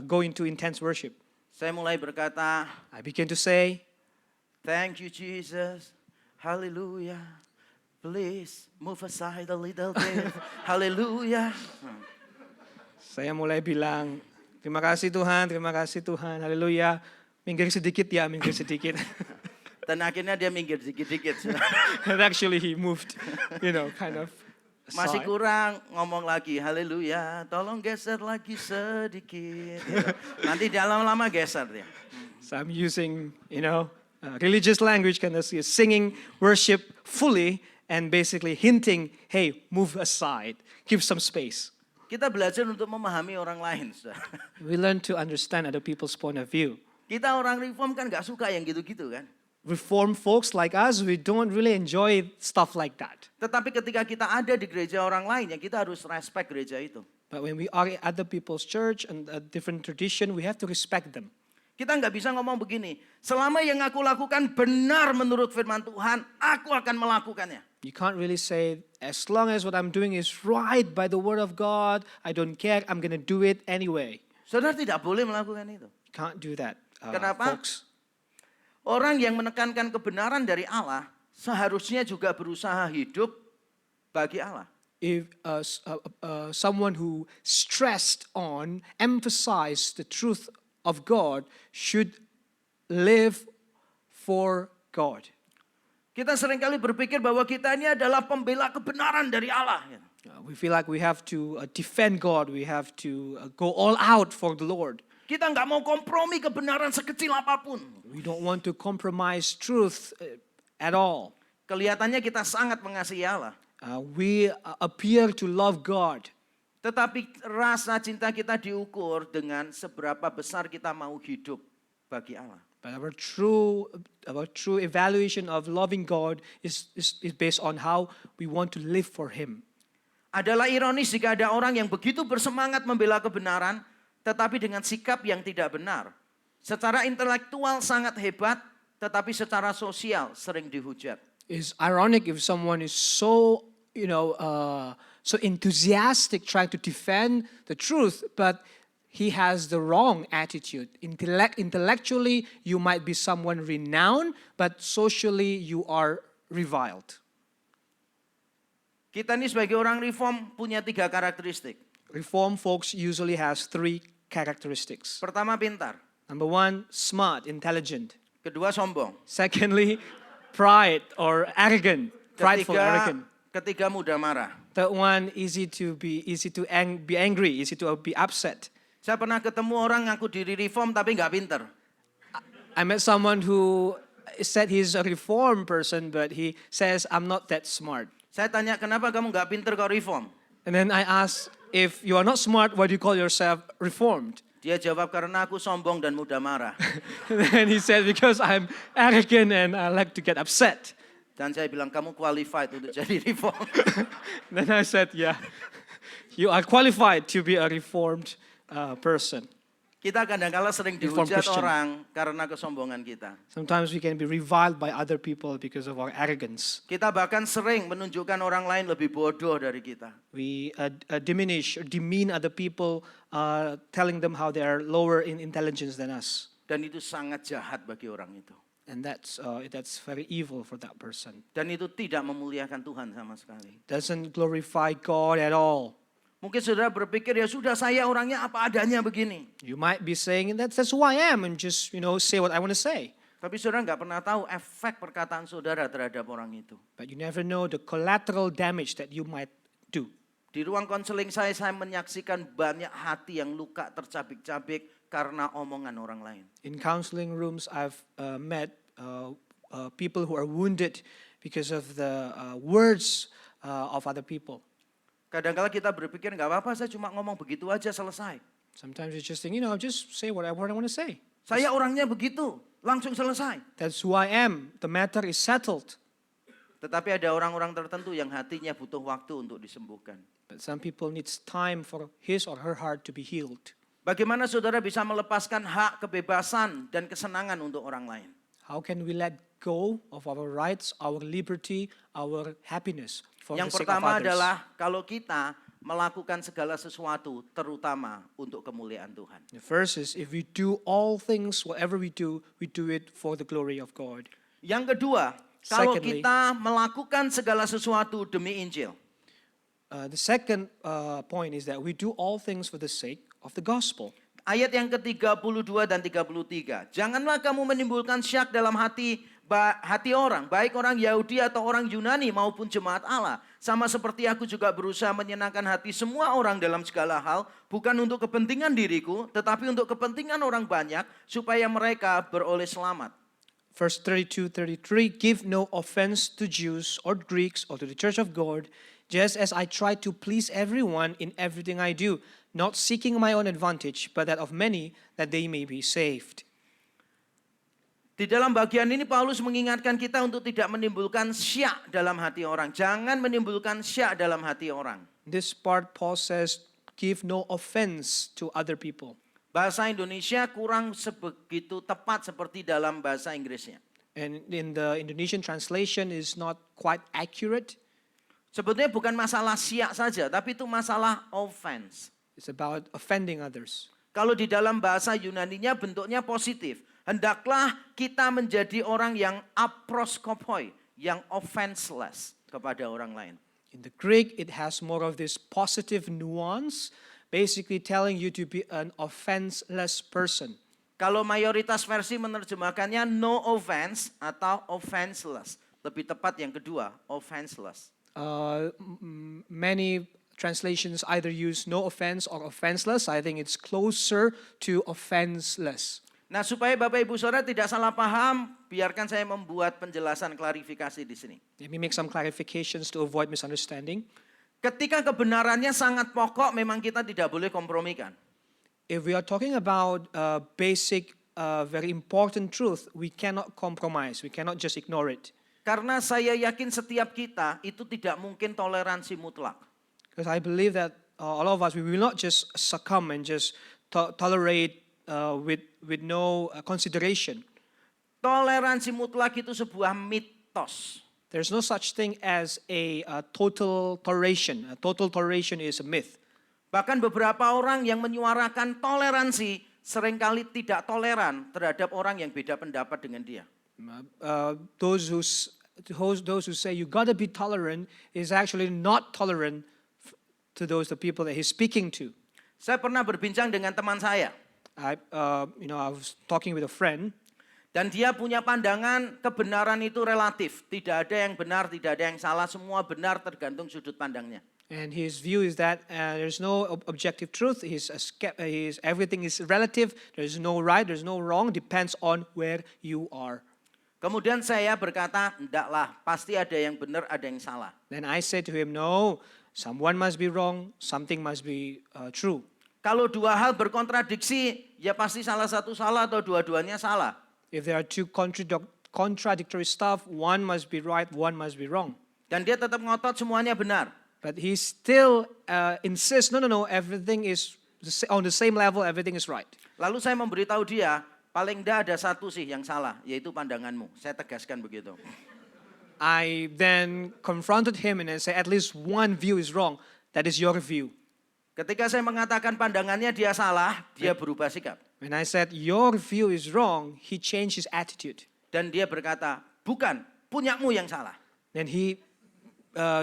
go into intense worship. Saya mulai berkata, I began to say, thank you Jesus, hallelujah. Please move aside a little bit, hallelujah. saya mulai bilang, terima kasih Tuhan, haleluya. Minggir sedikit ya, minggir sedikit. Dan akhirnya dia minggir dikit-dikit. And actually he moved, kind of Masih aside. kurang, ngomong lagi, haleluya, tolong geser lagi sedikit. Gitu. Nanti dia lama-lama geser dia. So I'm using, religious language, kind of singing worship fully and basically hinting, hey, move aside, give some space. Kita belajar untuk memahami orang lain. Saudara. We learn to understand other people's point of view. Kita orang reform kan gak suka yang gitu-gitu kan. Reformed folks like us, we don't really enjoy stuff like that. Tetapi ketika kita ada di gereja orang lain, ya kita harus respect gereja itu. But when we are at other people's church and a different tradition, we have to respect them. Kita nggak bisa ngomong begini, selama yang aku lakukan benar menurut firman Tuhan, aku akan melakukannya. You can't really say, as long as what I'm doing is right by the word of God, I don't care, I'm going to do it anyway. Saudara tidak boleh melakukan itu. You can't do that, Kenapa? folks. Orang yang menekankan kebenaran dari Allah, seharusnya juga berusaha hidup bagi Allah. If someone who stressed on, emphasized the truth of God should live for God. Kita seringkali berpikir bahwa kita ini adalah pembela kebenaran dari Allah. We feel like we have to defend God, we have to go all out for the Lord. Kita nggak mau kompromi kebenaran sekecil apapun. We don't want to compromise truth at all. Kelihatannya kita sangat mengasihi Allah. We appear to love God. Tetapi rasa cinta kita diukur dengan seberapa besar kita mau hidup bagi Allah. But our true evaluation of loving God is based on how we want to live for Him. Adalah ironis jika ada orang yang begitu bersemangat membela kebenaran, tetapi dengan sikap yang tidak benar. Secara intelektual sangat hebat, tetapi secara sosial sering dihujat. It's ironic if someone is so enthusiastic trying to defend the truth, but he has the wrong attitude. Intellectually, you might be someone renowned, but socially, you are reviled. Kita ini sebagai orang reform punya 3 karakteristik. Reform folks usually has 3 characteristics. Pertama, pintar. Number 1, smart, intelligent. Kedua, sombong. Secondly, pride or arrogant, prideful, arrogant. Ketiga, mudah marah. Third one, easy to be angry, easy to be upset. Saya pernah ketemu orang ngaku diri reform tapi nggak pinter. I met someone who said he's a reform person, but he says, I'm not that smart. Saya tanya, kenapa kamu nggak pinter kok reform? And then I asked, if you are not smart, why do you call yourself reformed? Dia jawab, karena aku sombong dan mudah marah. And then he said, because I'm arrogant and I like to get upset. Dan saya bilang, kamu qualified untuk jadi reform. Then I said, yeah, you are qualified to be a reformed person. Kita kadang-kala sering Reformed dihujat Christian. orang karena kesombongan kita. Sometimes we can be reviled by other people because of our arrogance. Kita bahkan sering menunjukkan orang lain lebih bodoh dari kita. We diminish or demean other people, telling them how they are lower in intelligence than us. Dan itu sangat jahat bagi orang itu. And that's very evil for that person. Dan itu tidak memuliakan Tuhan sama sekali. Doesn't glorify God at all. Mungkin saudara berpikir, ya sudah saya orangnya apa adanya begini. You might be saying, that's who I am, and just say what I want to say. Tapi saudara nggak pernah tahu efek perkataan saudara terhadap orang itu. But you never know the collateral damage that you might do. Di ruang konseling saya menyaksikan banyak hati yang luka tercabik-cabik karena omongan orang lain. In counseling rooms, I've met people who are wounded because of the words of other people. Kadang-kala kita berpikir nggak apa-apa, saya cuma ngomong begitu aja selesai. Sometimes you just think, just say whatever I want to say. Saya orangnya begitu, langsung selesai. That's who I am. The matter is settled. Tetapi ada orang-orang tertentu yang hatinya butuh waktu untuk disembuhkan. But some people needs time for his or her heart to be healed. Bagaimana saudara bisa melepaskan hak kebebasan dan kesenangan untuk orang lain? How can we let go of our rights, our liberty, our happiness for Yang the sake of pertama others? adalah kalau kita melakukan segala sesuatu terutama untuk kemuliaan Tuhan. The first is if we do all things, whatever we do it for the glory of God. Yang kedua, kalau Secondly, kita melakukan segala sesuatu demi Injil. The second point is that we do all things for the sake of the gospel. Ayat yang ke-32 dan 33. Janganlah kamu menimbulkan syak dalam hati orang, baik orang Yahudi atau orang Yunani maupun jemaat Allah. Sama seperti aku juga berusaha menyenangkan hati semua orang dalam segala hal, bukan untuk kepentingan diriku, tetapi untuk kepentingan orang banyak, supaya mereka beroleh selamat. Verse 32-33, give no offense to Jews or Greeks or to the church of God, just as I try to please everyone in everything I do, not seeking my own advantage, but that of many, that they may be saved. Di dalam bagian ini Paulus mengingatkan kita untuk tidak menimbulkan syak dalam hati orang. Jangan menimbulkan syak dalam hati orang. This part Paul says, give no offense to other people. Bahasa Indonesia kurang sebegitu tepat seperti dalam bahasa Inggrisnya. And in the Indonesian translation is not quite accurate. Sebetulnya bukan masalah syak saja, tapi itu masalah offense. It's about offending others. Kalau di dalam bahasa Yunaninya bentuknya positif. Hendaklah kita menjadi orang yang aproskopoi, yang offenseless kepada orang lain. In the Greek, it has more of this positive nuance, basically telling you to be an offenseless person. Kalau mayoritas versi menerjemahkannya no offense atau offenseless. Lebih tepat yang kedua, offenseless. Many translations either use no offense or offenseless. I think it's closer to offenseless. Nah, supaya Bapak Ibu Saudara tidak salah paham, biarkan saya membuat penjelasan klarifikasi di sini. Let me make some clarifications to avoid misunderstanding. Ketika kebenarannya sangat pokok, memang kita tidak boleh kompromikan. If we are talking about basic, very important truth, we cannot compromise. We cannot just ignore it. Karena saya yakin setiap kita itu tidak mungkin toleransi mutlak. Because I believe that all of us, we will not just succumb and just tolerate with no consideration. Toleransi mutlak itu sebuah mitos. There's no such thing as a total toleration. A total toleration is a myth. Bahkan beberapa orang yang menyuarakan toleransi seringkali tidak toleran terhadap orang yang beda pendapat dengan dia. Those who say you gotta be tolerant is actually not tolerant to the people that he's speaking to. Saya pernah berbincang dengan teman saya. I was talking with a friend. Dan dia punya pandangan kebenaran itu relatif. Tidak ada yang benar, tidak ada yang salah. Semua benar tergantung sudut pandangnya. And his view is that there's no objective truth. Everything is relative. There's no right, there's no wrong. Depends on where you are. Kemudian saya berkata, endaklah, pasti ada yang benar, ada yang salah. Then I said to him, no, someone must be wrong, something must be true. Kalau dua hal berkontradiksi, ya pasti salah satu salah atau dua-duanya salah. If there are two contradictory stuff, one must be right, one must be wrong. Dan dia tetap ngotot semuanya benar. But he still insists, no, everything is on the same level, everything is right. Lalu saya memberitahu dia, paling tidak ada satu sih yang salah, yaitu pandanganmu. Saya tegaskan begitu. I then confronted him and I said, at least one view is wrong. That is your view. Ketika saya mengatakan pandangannya dia salah, dia berubah sikap. When I said, your view is wrong, he changed his attitude. Dan dia berkata, bukan, punyamu yang salah. Then he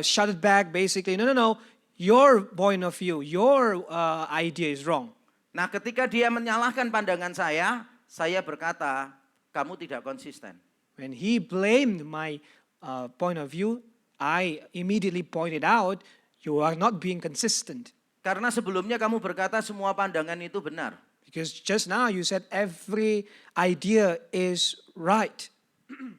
shouted back basically, no, your point of view, your idea is wrong. Nah, ketika dia menyalahkan pandangan saya berkata, kamu tidak konsisten. When he blamed my point of view, I immediately pointed out, you are not being consistent. Karena sebelumnya kamu berkata semua pandangan itu benar. Because just now you said every idea is right.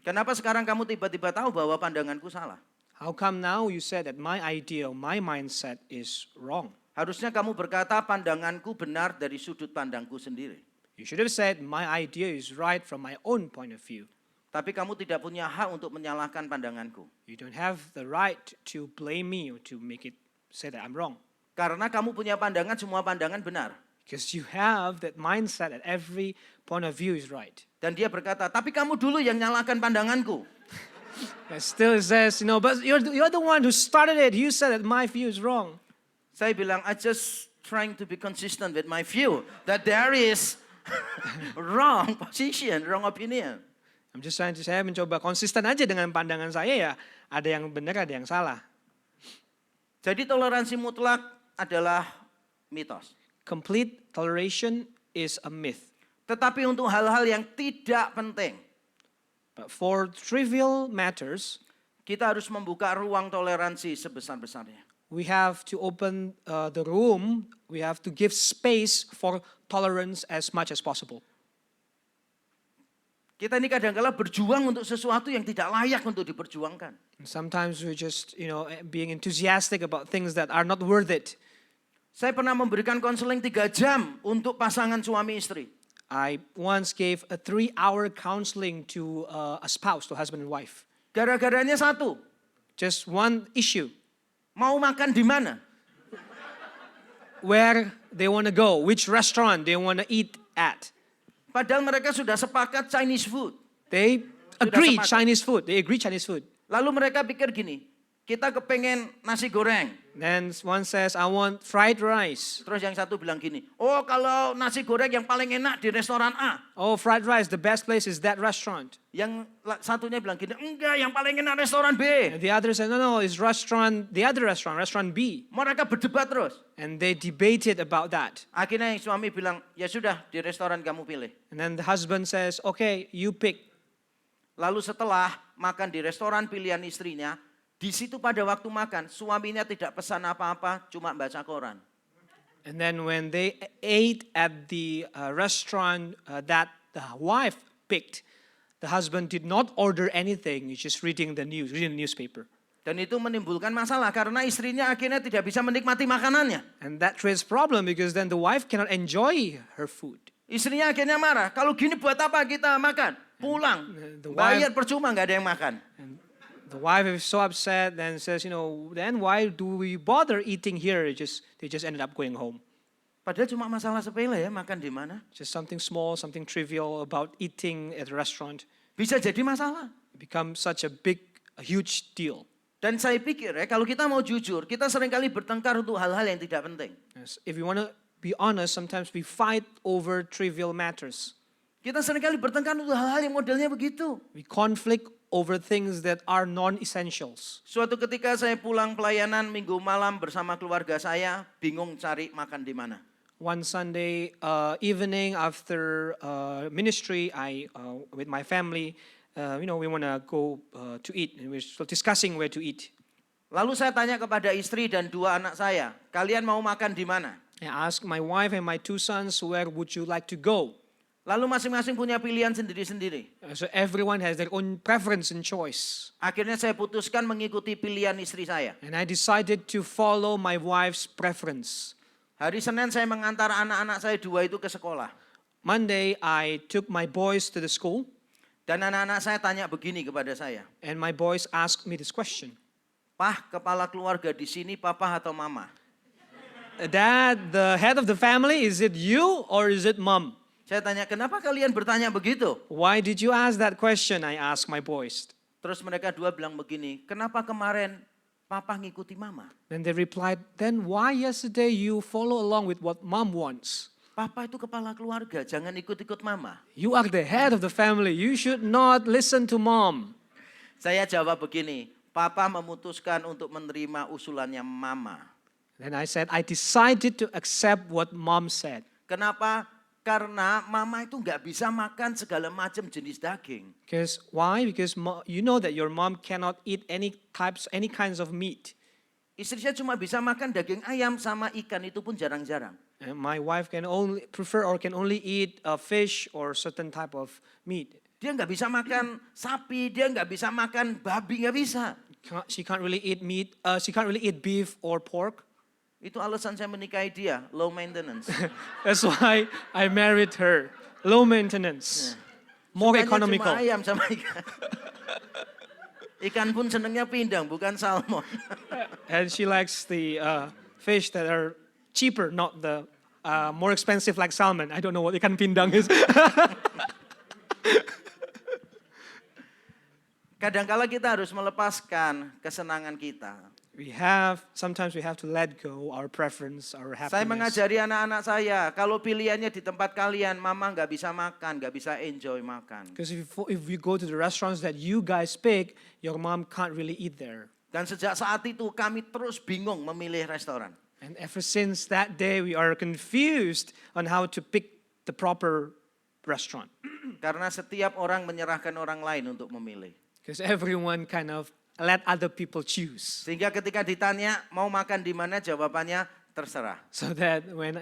Kenapa sekarang kamu tiba-tiba tahu bahwa pandanganku salah? How come now you said that my idea, my mindset is wrong? Harusnya kamu berkata pandanganku benar dari sudut pandangku sendiri. You should have said my idea is right from my own point of view. Tapi kamu tidak punya hak untuk menyalahkan pandanganku. You don't have the right to blame me or to make it say that I'm wrong. Karena kamu punya pandangan, semua pandangan benar. Because you have that mindset that every point of view is right. Dan dia berkata, tapi kamu dulu yang nyalahkan pandanganku. It still says, but you're the one who started it. You said that my view is wrong. Saya bilang, I just trying to be consistent with my view. That there is wrong position, wrong opinion. Saya mencoba konsisten aja dengan pandangan saya ya. Ada yang benar, ada yang salah. Jadi toleransi mutlak adalah mitos. Complete toleration is a myth. Tetapi untuk hal-hal yang tidak penting, But for trivial matters, kita harus membuka ruang toleransi sebesar-besarnya. we have to open the room. We have to give space for tolerance as much as possible. Kita ini kadang-kala berjuang untuk sesuatu yang tidak layak untuk diperjuangkan. And sometimes we're just, being enthusiastic about things that are not worth it. Saya pernah memberikan konseling 3 jam untuk pasangan suami istri. I once gave a 3-hour counseling to a spouse, to husband and wife. Gara-garanya satu, Just one issue, mau makan di mana? where they want to go, which restaurant they want to eat at. Padahal mereka sudah sepakat Chinese food. They agree Chinese food. They agree Chinese food. Lalu mereka pikir gini, kita kepengen nasi goreng. Then one says, I want fried rice. Terus yang satu bilang gini, oh kalau nasi goreng yang paling enak di restoran A. Oh, fried rice, the best place is that restaurant. Yang satunya bilang gini, enggak yang paling enak restoran B. And the other says, no, it's the other restaurant, restaurant B. Mereka berdebat terus. And they debated about that. Akhirnya yang suami bilang, ya sudah di restoran kamu pilih. And then the husband says, okay, you pick. Lalu setelah makan di restoran pilihan istrinya, di situ pada waktu makan, suaminya tidak pesan apa-apa, cuma baca koran. And then when they ate at the restaurant that the wife picked, the husband did not order anything. He's just reading the newspaper. Dan itu menimbulkan masalah karena istrinya akhirnya tidak bisa menikmati makanannya. And that creates problem because then the wife cannot enjoy her food. Istrinya akhirnya marah, kalau gini buat apa kita makan? Pulang, bayar percuma nggak ada yang makan. And the wife is so upset and says, then why do we bother eating here? They just ended up going home. Padahal cuma masalah sepele ya, makan di mana. Just something small, something trivial about eating at a restaurant. Bisa jadi masalah. It becomes such a huge deal. Dan saya pikir ya, kalau kita mau jujur, kita seringkali bertengkar untuk hal-hal yang tidak penting. Yes, if we want to be honest, sometimes we fight over trivial matters. Kita seringkali bertengkar untuk hal-hal yang modelnya begitu. We conflict over things that are non-essentials. Suatu ketika saya pulang pelayanan minggu malam bersama keluarga saya, bingung cari makan di mana. One Sunday evening after ministry, with my family, we want to go to eat. And we're still discussing where to eat. Lalu saya tanya kepada istri dan 2 anak saya, kalian mau makan di mana? I asked my wife and my 2 sons, where would you like to go? Lalu masing-masing punya pilihan sendiri-sendiri. So everyone has their own preference and choice. Akhirnya saya putuskan mengikuti pilihan istri saya. And I decided to follow my wife's preference. Hari Senin saya mengantar anak-anak saya 2 itu ke sekolah. Monday, I took my boys to the school. Dan anak-anak saya tanya begini kepada saya. And my boys asked me this question. Pah, kepala keluarga di sini papa atau mama? Dad, the head of the family, is it you or is it mom? Saya tanya, kenapa kalian bertanya begitu? Why did you ask that question? I asked my boys. Terus mereka 2 bilang begini, kenapa kemarin papa ngikuti mama? Then they replied, then why yesterday you follow along with what mom wants? Papa itu kepala keluarga, jangan ikut-ikut mama. You are the head of the family. You should not listen to mom. Saya jawab begini, papa memutuskan untuk menerima usulannya mama. Then I said, I decided to accept what mom said. Kenapa? Karena mama itu nggak bisa makan segala macam jenis daging. Because why? Because you know that your mom cannot eat any kinds of meat. Istri saya cuma bisa makan daging ayam sama ikan, itu pun jarang-jarang. And my wife can only eat fish or certain type of meat. Dia nggak bisa makan sapi, dia nggak bisa makan babi, nggak bisa. She can't really eat meat. She can't really eat beef or pork. Itu alasan saya menikahi dia, low maintenance. That's why I married her. Low maintenance, more Sukanya economical. Cuma ayam sama ikan. Ikan pun senangnya pindang, bukan salmon. And she likes the fish that are cheaper, not the more expensive like salmon. I don't know what ikan pindang is. Kadang-kala kita harus melepaskan kesenangan kita. Sometimes we have to let go our preference, our Saya happiness. mengajari anak-anak saya, kalau pilihannya di tempat kalian, mama nggak bisa makan, nggak bisa enjoy makan. Because if we go to the restaurants that you guys pick, your mom can't really eat there. Dan sejak saat itu kami terus bingung memilih restoran. And ever since that day, we are confused on how to pick the proper restaurant. Karena setiap orang menyerahkan orang lain untuk memilih. Because everyone kind of let other people choose. Sehingga ketika ditanya mau makan di mana, jawabannya terserah. So that when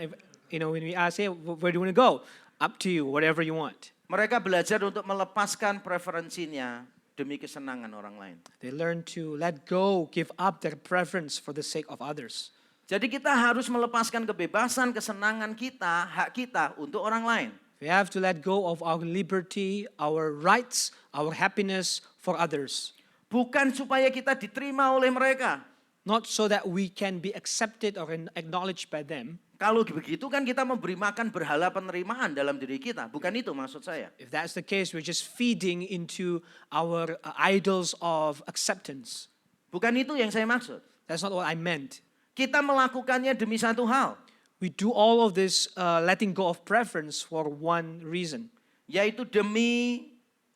we ask, hey, where do you want to go? Up to you, whatever you want. Mereka belajar untuk melepaskan preferensinya demi kesenangan orang lain. They learn to let go, give up their preference for the sake of others. Jadi kita harus melepaskan kebebasan, kesenangan kita, hak kita untuk orang lain. We have to let go of our liberty, our rights, our happiness for others. Bukan supaya kita diterima oleh mereka. Not so that we can be accepted or acknowledged by them. Kalau begitu kan kita memberi makan berhala penerimaan dalam diri kita. Bukan itu maksud saya. If that's the case, we're just feeding into our idols of acceptance. Bukan itu yang saya maksud. That's not what I meant. Kita melakukannya demi satu hal. We do all of this letting go of preference for one reason. Yaitu demi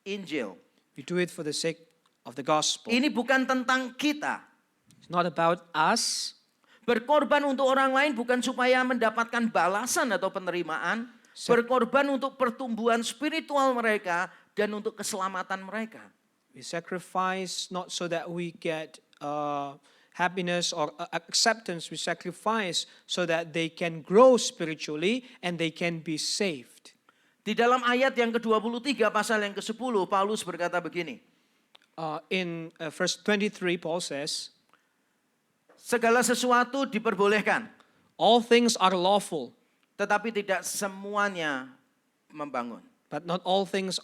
Injil. We do it for the sake of the gospel. Ini bukan tentang kita. It's not about us. Berkorban untuk orang lain bukan supaya mendapatkan balasan atau penerimaan. Berkorban untuk pertumbuhan spiritual mereka dan untuk keselamatan mereka. We sacrifice not so that we get happiness or acceptance. We sacrifice so that they can grow spiritually and they can be saved. Di dalam ayat yang ke-23 pasal yang ke-10 Paulus berkata begini. In verse 23 Paul says, segala sesuatu diperbolehkan. all things are lawful, Tetapi tidak semuanya membangun. but not all things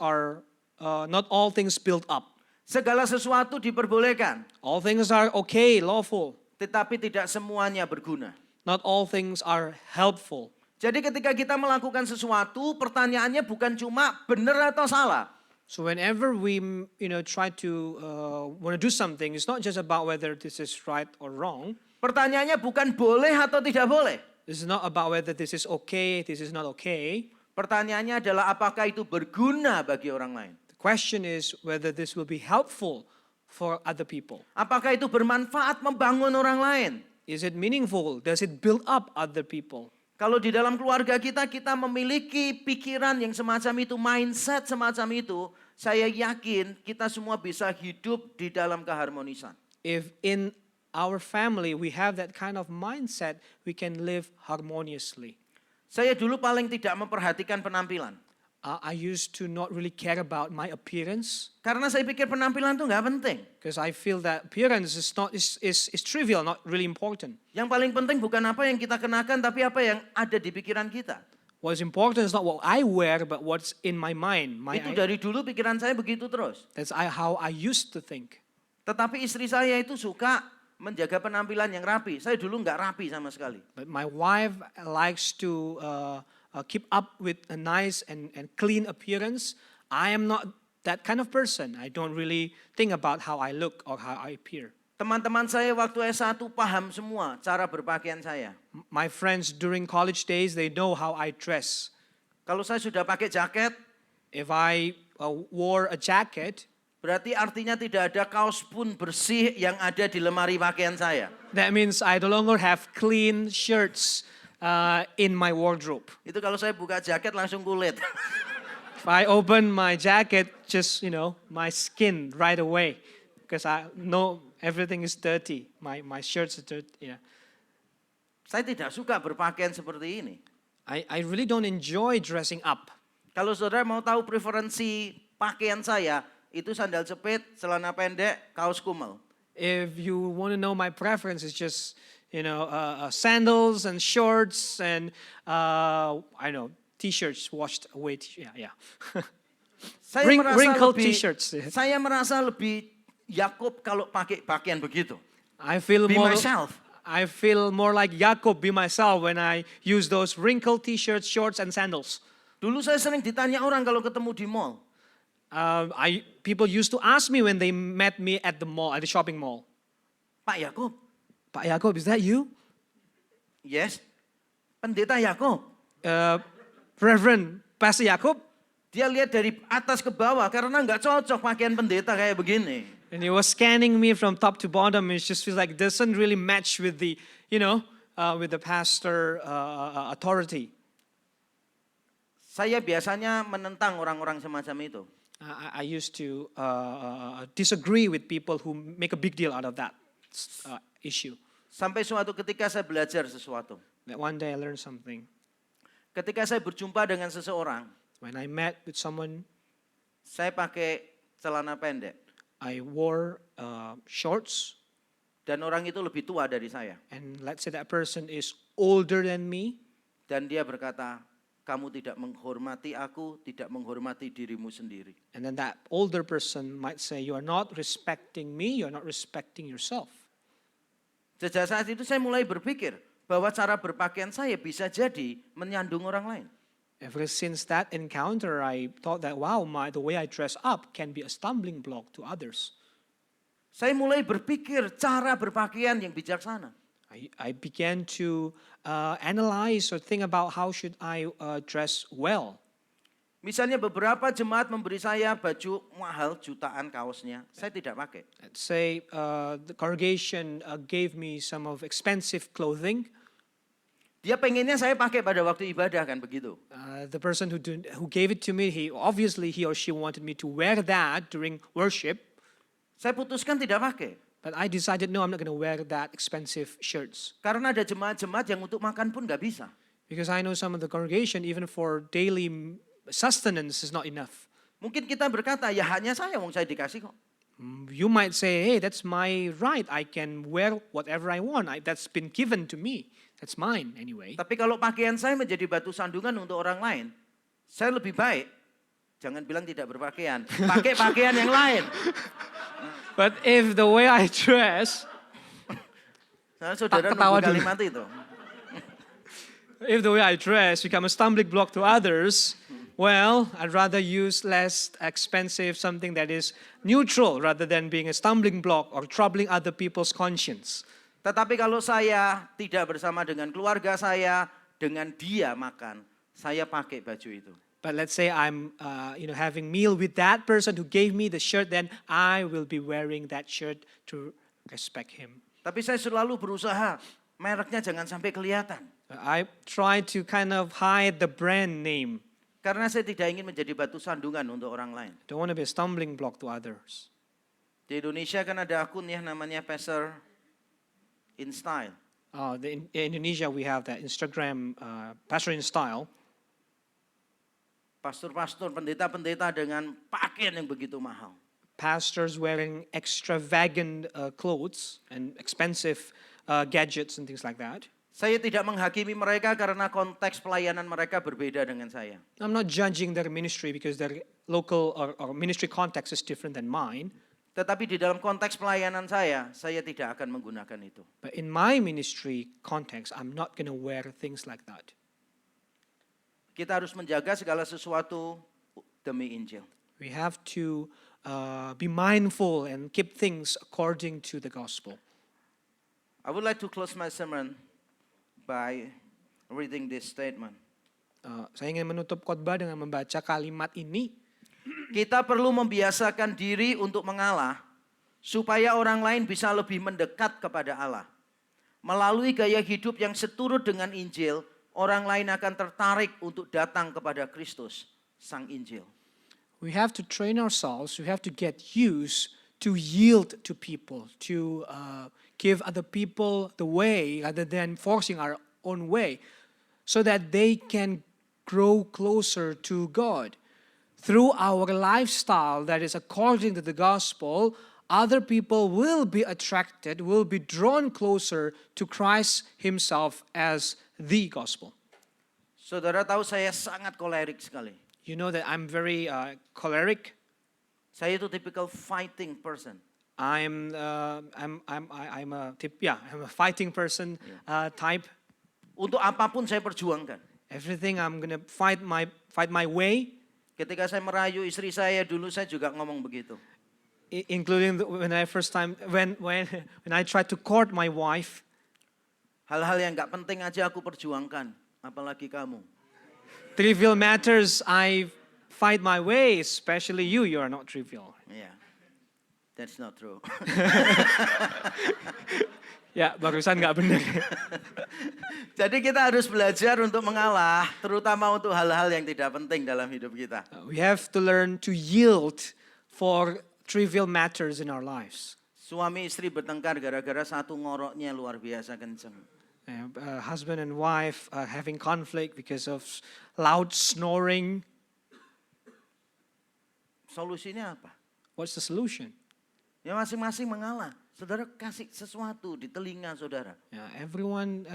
build up. Segala sesuatu diperbolehkan. All things are okay, lawful. Tetapi tidak semuanya berguna. Not all things are helpful. Jadi ketika kita melakukan sesuatu, pertanyaannya bukan cuma benar atau salah. So whenever we, try to want to do something, it's not just about whether this is right or wrong. Pertanyaannya bukan boleh atau tidak boleh. This is not about whether this is okay, this is not okay. Pertanyaannya adalah apakah itu berguna bagi orang lain. The question is whether this will be helpful for other people. Apakah itu bermanfaat membangun orang lain. Is it meaningful? Does it build up other people? Kalau di dalam keluarga kita memiliki pikiran yang semacam itu, mindset semacam itu, saya yakin kita semua bisa hidup di dalam keharmonisan. If in our family we have that kind of mindset, we can live harmoniously. Saya dulu paling tidak memperhatikan penampilan. I used to not really care about my appearance Karena saya pikir penampilan itu nggak penting. because I feel that appearance is trivial, not really important. Yang paling penting bukan apa yang kita kenakan, tapi apa yang ada di pikiran kita. What's important is not what I wear, but what's in my mind. Itu dari dulu pikiran saya begitu terus. That's how I used to think. Tetapi istri saya itu suka menjaga penampilan yang rapi. Saya dulu nggak rapi sama sekali. But my wife likes to keep up with a nice and clean appearance. I am not that kind of person. I don't really think about how I look or how I appear. Teman-teman saya waktu S1 paham semua cara berpakaian saya. My friends during college days, they know how I dress. Kalau saya sudah pakai jaket, If I wore a jacket, berarti artinya tidak ada kaos pun bersih yang ada di lemari pakaian saya. that means I no longer have clean shirts in my wardrobe. Itu kalau saya buka jaket langsung kulit. If I open my jacket, just, my skin right away. Because I know everything is dirty. My shirts are dirty. Yeah. Saya tidak suka berpakaian seperti ini. I really don't enjoy dressing up. Kalau saudara mau tahu preferensi pakaian saya, itu sandal jepit, celana pendek, kaos kumel. If you want to know my preference, it's just, sandals and shorts and, t-shirts washed away. Yeah. Saya Wrinkled t-shirts. Saya merasa lebih Yakub kalau pakai pakaian begitu. I feel Be myself. I feel more like Jacob, be myself, when I use those wrinkled t-shirts, shorts, and sandals. Dulu saya sering ditanya orang kalau ketemu di mall. People used to ask me when they met me at the mall, at the shopping mall. Pak Yakub. Pak Jacob, is that you? Yes. Pendeta Yakub. Reverend Pastor Jacob? Dia lihat dari atas ke bawah karena nggak cocok pakaian pendeta kayak begini. And he was scanning me from top to bottom. It just feels like it doesn't really match with the, with the pastor authority. Saya biasanya menentang orang-orang semacam itu. I used to disagree with people who make a big deal out of that issue. Sampai suatu ketika saya belajar sesuatu. That one day I learned something. Ketika saya berjumpa dengan seseorang, When I met with someone, saya pakai celana pendek. I wore shorts. Dan orang itu lebih tua dari saya. And let's say that person is older than me. Dan dia berkata, kamu tidak menghormati aku, tidak menghormati dirimu sendiri. And then that older person might say, you are not respecting me, you are not respecting yourself. Sejak saat itu saya mulai berpikir bahwa cara berpakaian saya bisa jadi menyandung orang lain. Ever since that encounter, I thought that, wow, the way I dress up can be a stumbling block to others. Saya mulai berpikir cara berpakaian yang bijaksana. I began to analyze or think about how should I dress well. Misalnya beberapa jemaat memberi saya baju mahal jutaan kaosnya, saya tidak pakai. Let's say the congregation gave me some of expensive clothing. Dia pengennya saya pakai pada waktu ibadah kan begitu. The person who gave it to me, he or she wanted me to wear that during worship. Saya putuskan tidak pakai. But I decided, no, I'm not going to wear that expensive shirts. Karena ada jemaat-jemaat yang untuk makan pun nggak bisa. Because I know some of the congregation, even for daily sustenance is not enough. Mungkin kita berkata, ya hanya saya, wong saya dikasih kok. You might say, hey, that's my right. I can wear whatever I want. That's been given to me. That's mine anyway. Tapi kalau pakaian saya menjadi batu sandungan untuk orang lain, saya lebih baik, jangan bilang tidak berpakaian, pakai pakaian yang lain. But if the way I dress, Saudara nunggu kalimat itu. If the way I dress become a stumbling block to others, well, I'd rather use less expensive something that is neutral rather than being a stumbling block or troubling other people's conscience. Tetapi kalau saya tidak bersama dengan keluarga saya, dengan dia makan, saya pakai baju itu. But let's say I'm, having meal with that person who gave me the shirt, then I will be wearing that shirt to respect him. Tapi saya selalu berusaha, mereknya jangan sampai kelihatan. I try to kind of hide the brand name. Karena saya tidak ingin menjadi batu sandungan untuk orang lain. Don't want to be a stumbling block to others. Di Indonesia kan ada akun ya namanya Pastor in Style. In Indonesia we have that Instagram Pastor in Style. Pastor-pastor, pendeta-pendeta dengan pakaian yang begitu mahal. Pastors wearing extravagant clothes and expensive gadgets and things like that. Saya tidak menghakimi mereka karena konteks pelayanan mereka berbeda dengan saya. I'm not judging their ministry because their local or ministry context is different than mine. Tetapi di dalam konteks pelayanan saya tidak akan menggunakan itu. But in my ministry context, I'm not going to wear things like that. Kita harus menjaga segala sesuatu demi Injil. We have to be mindful and keep things according to the gospel. I would like to close my sermon by reading this statement. Saya ingin menutup khotbah dengan membaca kalimat ini. Kita perlu membiasakan diri untuk mengalah supaya orang lain bisa lebih mendekat kepada Allah. Melalui gaya hidup yang seturut dengan Injil orang lain akan tertarik untuk datang kepada Kristus, Sang Injil. We have to train ourselves, we have to get used to yield to people, to give other people the way rather than forcing our own way, so that they can grow closer to God. Through our lifestyle that is according to the gospel, other people will be attracted, will be drawn closer to Christ Himself as the gospel. Saudara tahu saya sangat kolerik sekali. You know that I'm very choleric. Saya itu typical fighting person. I'm a fighting person type. Untuk apapun saya perjuangkan. Everything I'm gonna fight my way. Ketika saya merayu istri saya dulu saya juga ngomong begitu. Including when I tried to court my wife. Hal-hal yang nggak penting aja aku perjuangkan, apalagi kamu. Trivial matters I fight my way, especially you are not trivial. Yeah, that's not true. Ya, barusan nggak benar. Jadi kita harus belajar untuk mengalah, terutama untuk hal-hal yang tidak penting dalam hidup kita. We have to learn to yield for trivial matters in our lives. Suami istri bertengkar gara-gara satu ngoroknya luar biasa kenceng. Husband and wife having conflict because of loud snoring. Solusinya apa? What's the solution? Ya masing-masing mengalah. Saudara kasih sesuatu di telinga saudara. Everyone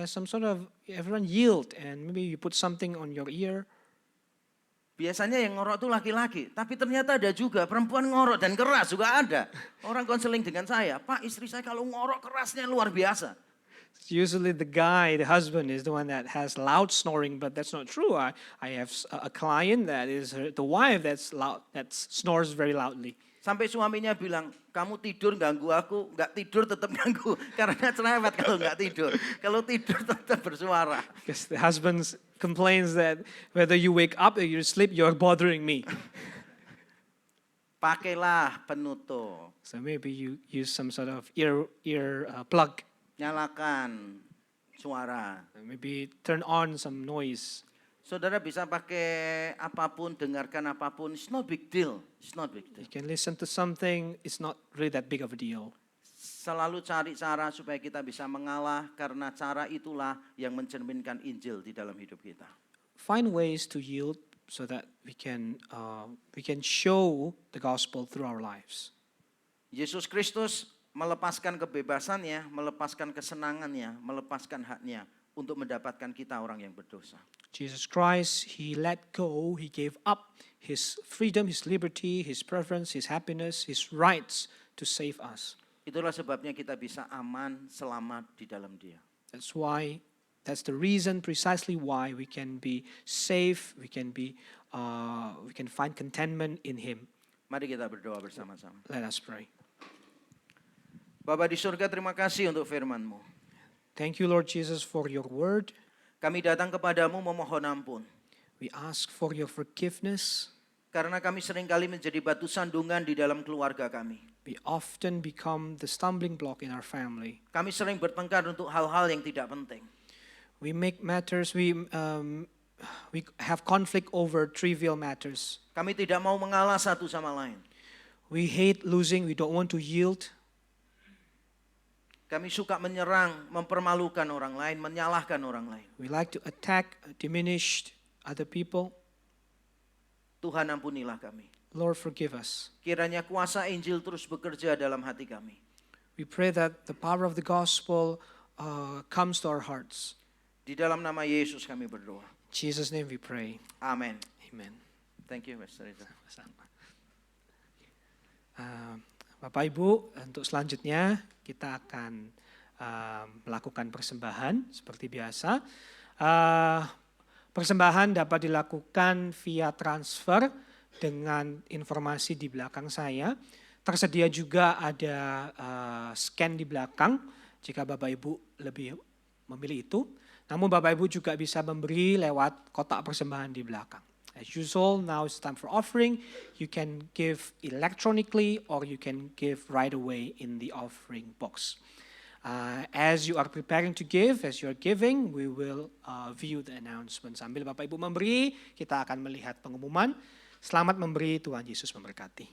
yield and maybe you put something on your ear. Biasanya yang ngorok itu laki-laki, tapi ternyata ada juga perempuan ngorok dan keras juga ada. Orang konseling dengan saya, Pak istri saya kalau ngorok kerasnya luar biasa. Usually the husband is the one that has loud snoring, but that's not true. I have a client that is the wife that snores very loudly. Sampai suaminya bilang, kamu tidur ganggu aku, nggak tidur tetap ganggu. Karena cerewet kalau nggak tidur. Kalau tidur tetap bersuara. Because the husband complains that whether you wake up or you sleep, you're bothering me. Pakailah penutup. So maybe you use some sort of ear plug. Nyalakan suara. Maybe turn on some noise. Saudara bisa pakai apapun, dengarkan apapun. It's not big deal. It's not big deal. You can listen to something. It's not really that big of a deal. Selalu cari cara supaya kita bisa mengalah karena cara itulah yang mencerminkan Injil di dalam hidup kita. Find ways to yield so that we can show the gospel through our lives. Yesus Kristus melepaskan kebebasannya, melepaskan kesenangannya, melepaskan haknya untuk mendapatkan kita orang yang berdosa. Jesus Christ, He let go, He gave up His freedom, His liberty, His preference, His happiness, His rights to save us. Itulah sebabnya kita bisa aman, selamat di dalam Dia. That's the reason precisely why we can be safe, we can find contentment in Him. Mari kita berdoa bersama-sama. Let us pray. Bapa di surga, terima kasih untuk firman-Mu. Thank you, Lord Jesus, for your word. Kami datang kepadamu memohon ampun. We ask for your forgiveness. Karena kami seringkali menjadi batu sandungan di dalam keluarga kami. We often become the stumbling block in our family. Kami sering bertengkar untuk hal-hal yang tidak penting. We make matters, we have conflict over trivial matters. Kami tidak mau mengalah satu sama lain. We hate losing, we don't want to yield. Kami suka menyerang, mempermalukan orang lain, menyalahkan orang lain. We like to attack, diminish other people. Tuhan ampunilah kami. Lord, forgive us. Kiranya kuasa Injil terus bekerja dalam hati kami. We pray that the power of the gospel comes to our hearts. Di dalam nama Yesus kami berdoa. In Jesus' name we pray. Amin. Amen. Thank you, Pastor Reza. Bapak Ibu, untuk selanjutnya kita akan melakukan persembahan seperti biasa. Persembahan dapat dilakukan via transfer dengan informasi di belakang saya. Tersedia juga ada scan di belakang jika Bapak Ibu lebih memilih itu. Namun Bapak Ibu juga bisa memberi lewat kotak persembahan di belakang. As usual, now it's time for offering. You can give electronically or you can give right away in the offering box. As you are preparing to give, as you are giving, we will view the announcement. Sambil Bapak Ibu memberi, kita akan melihat pengumuman. Selamat memberi, Tuhan Yesus memberkati.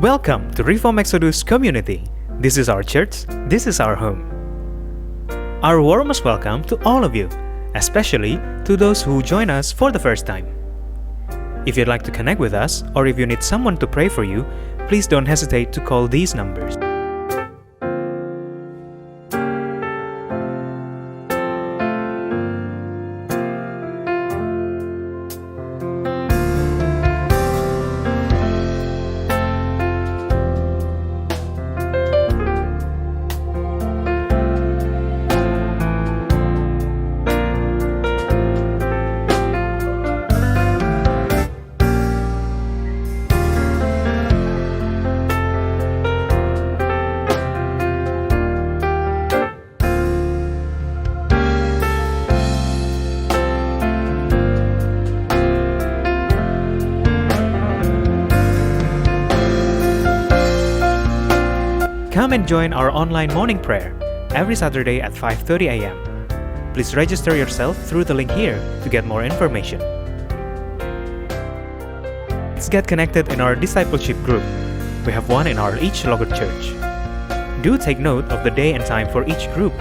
Welcome to Reform Exodus Community. This is our church, this is our home. Our warmest welcome to all of you, especially to those who join us for the first time. If you'd like to connect with us, or if you need someone to pray for you, please don't hesitate to call these numbers. Come and join our online morning prayer every Saturday at 5:30 a.m. Please register yourself through the link here to get more information. Let's get connected in our discipleship group. We have one in our each local church. Do take note of the day and time for each group.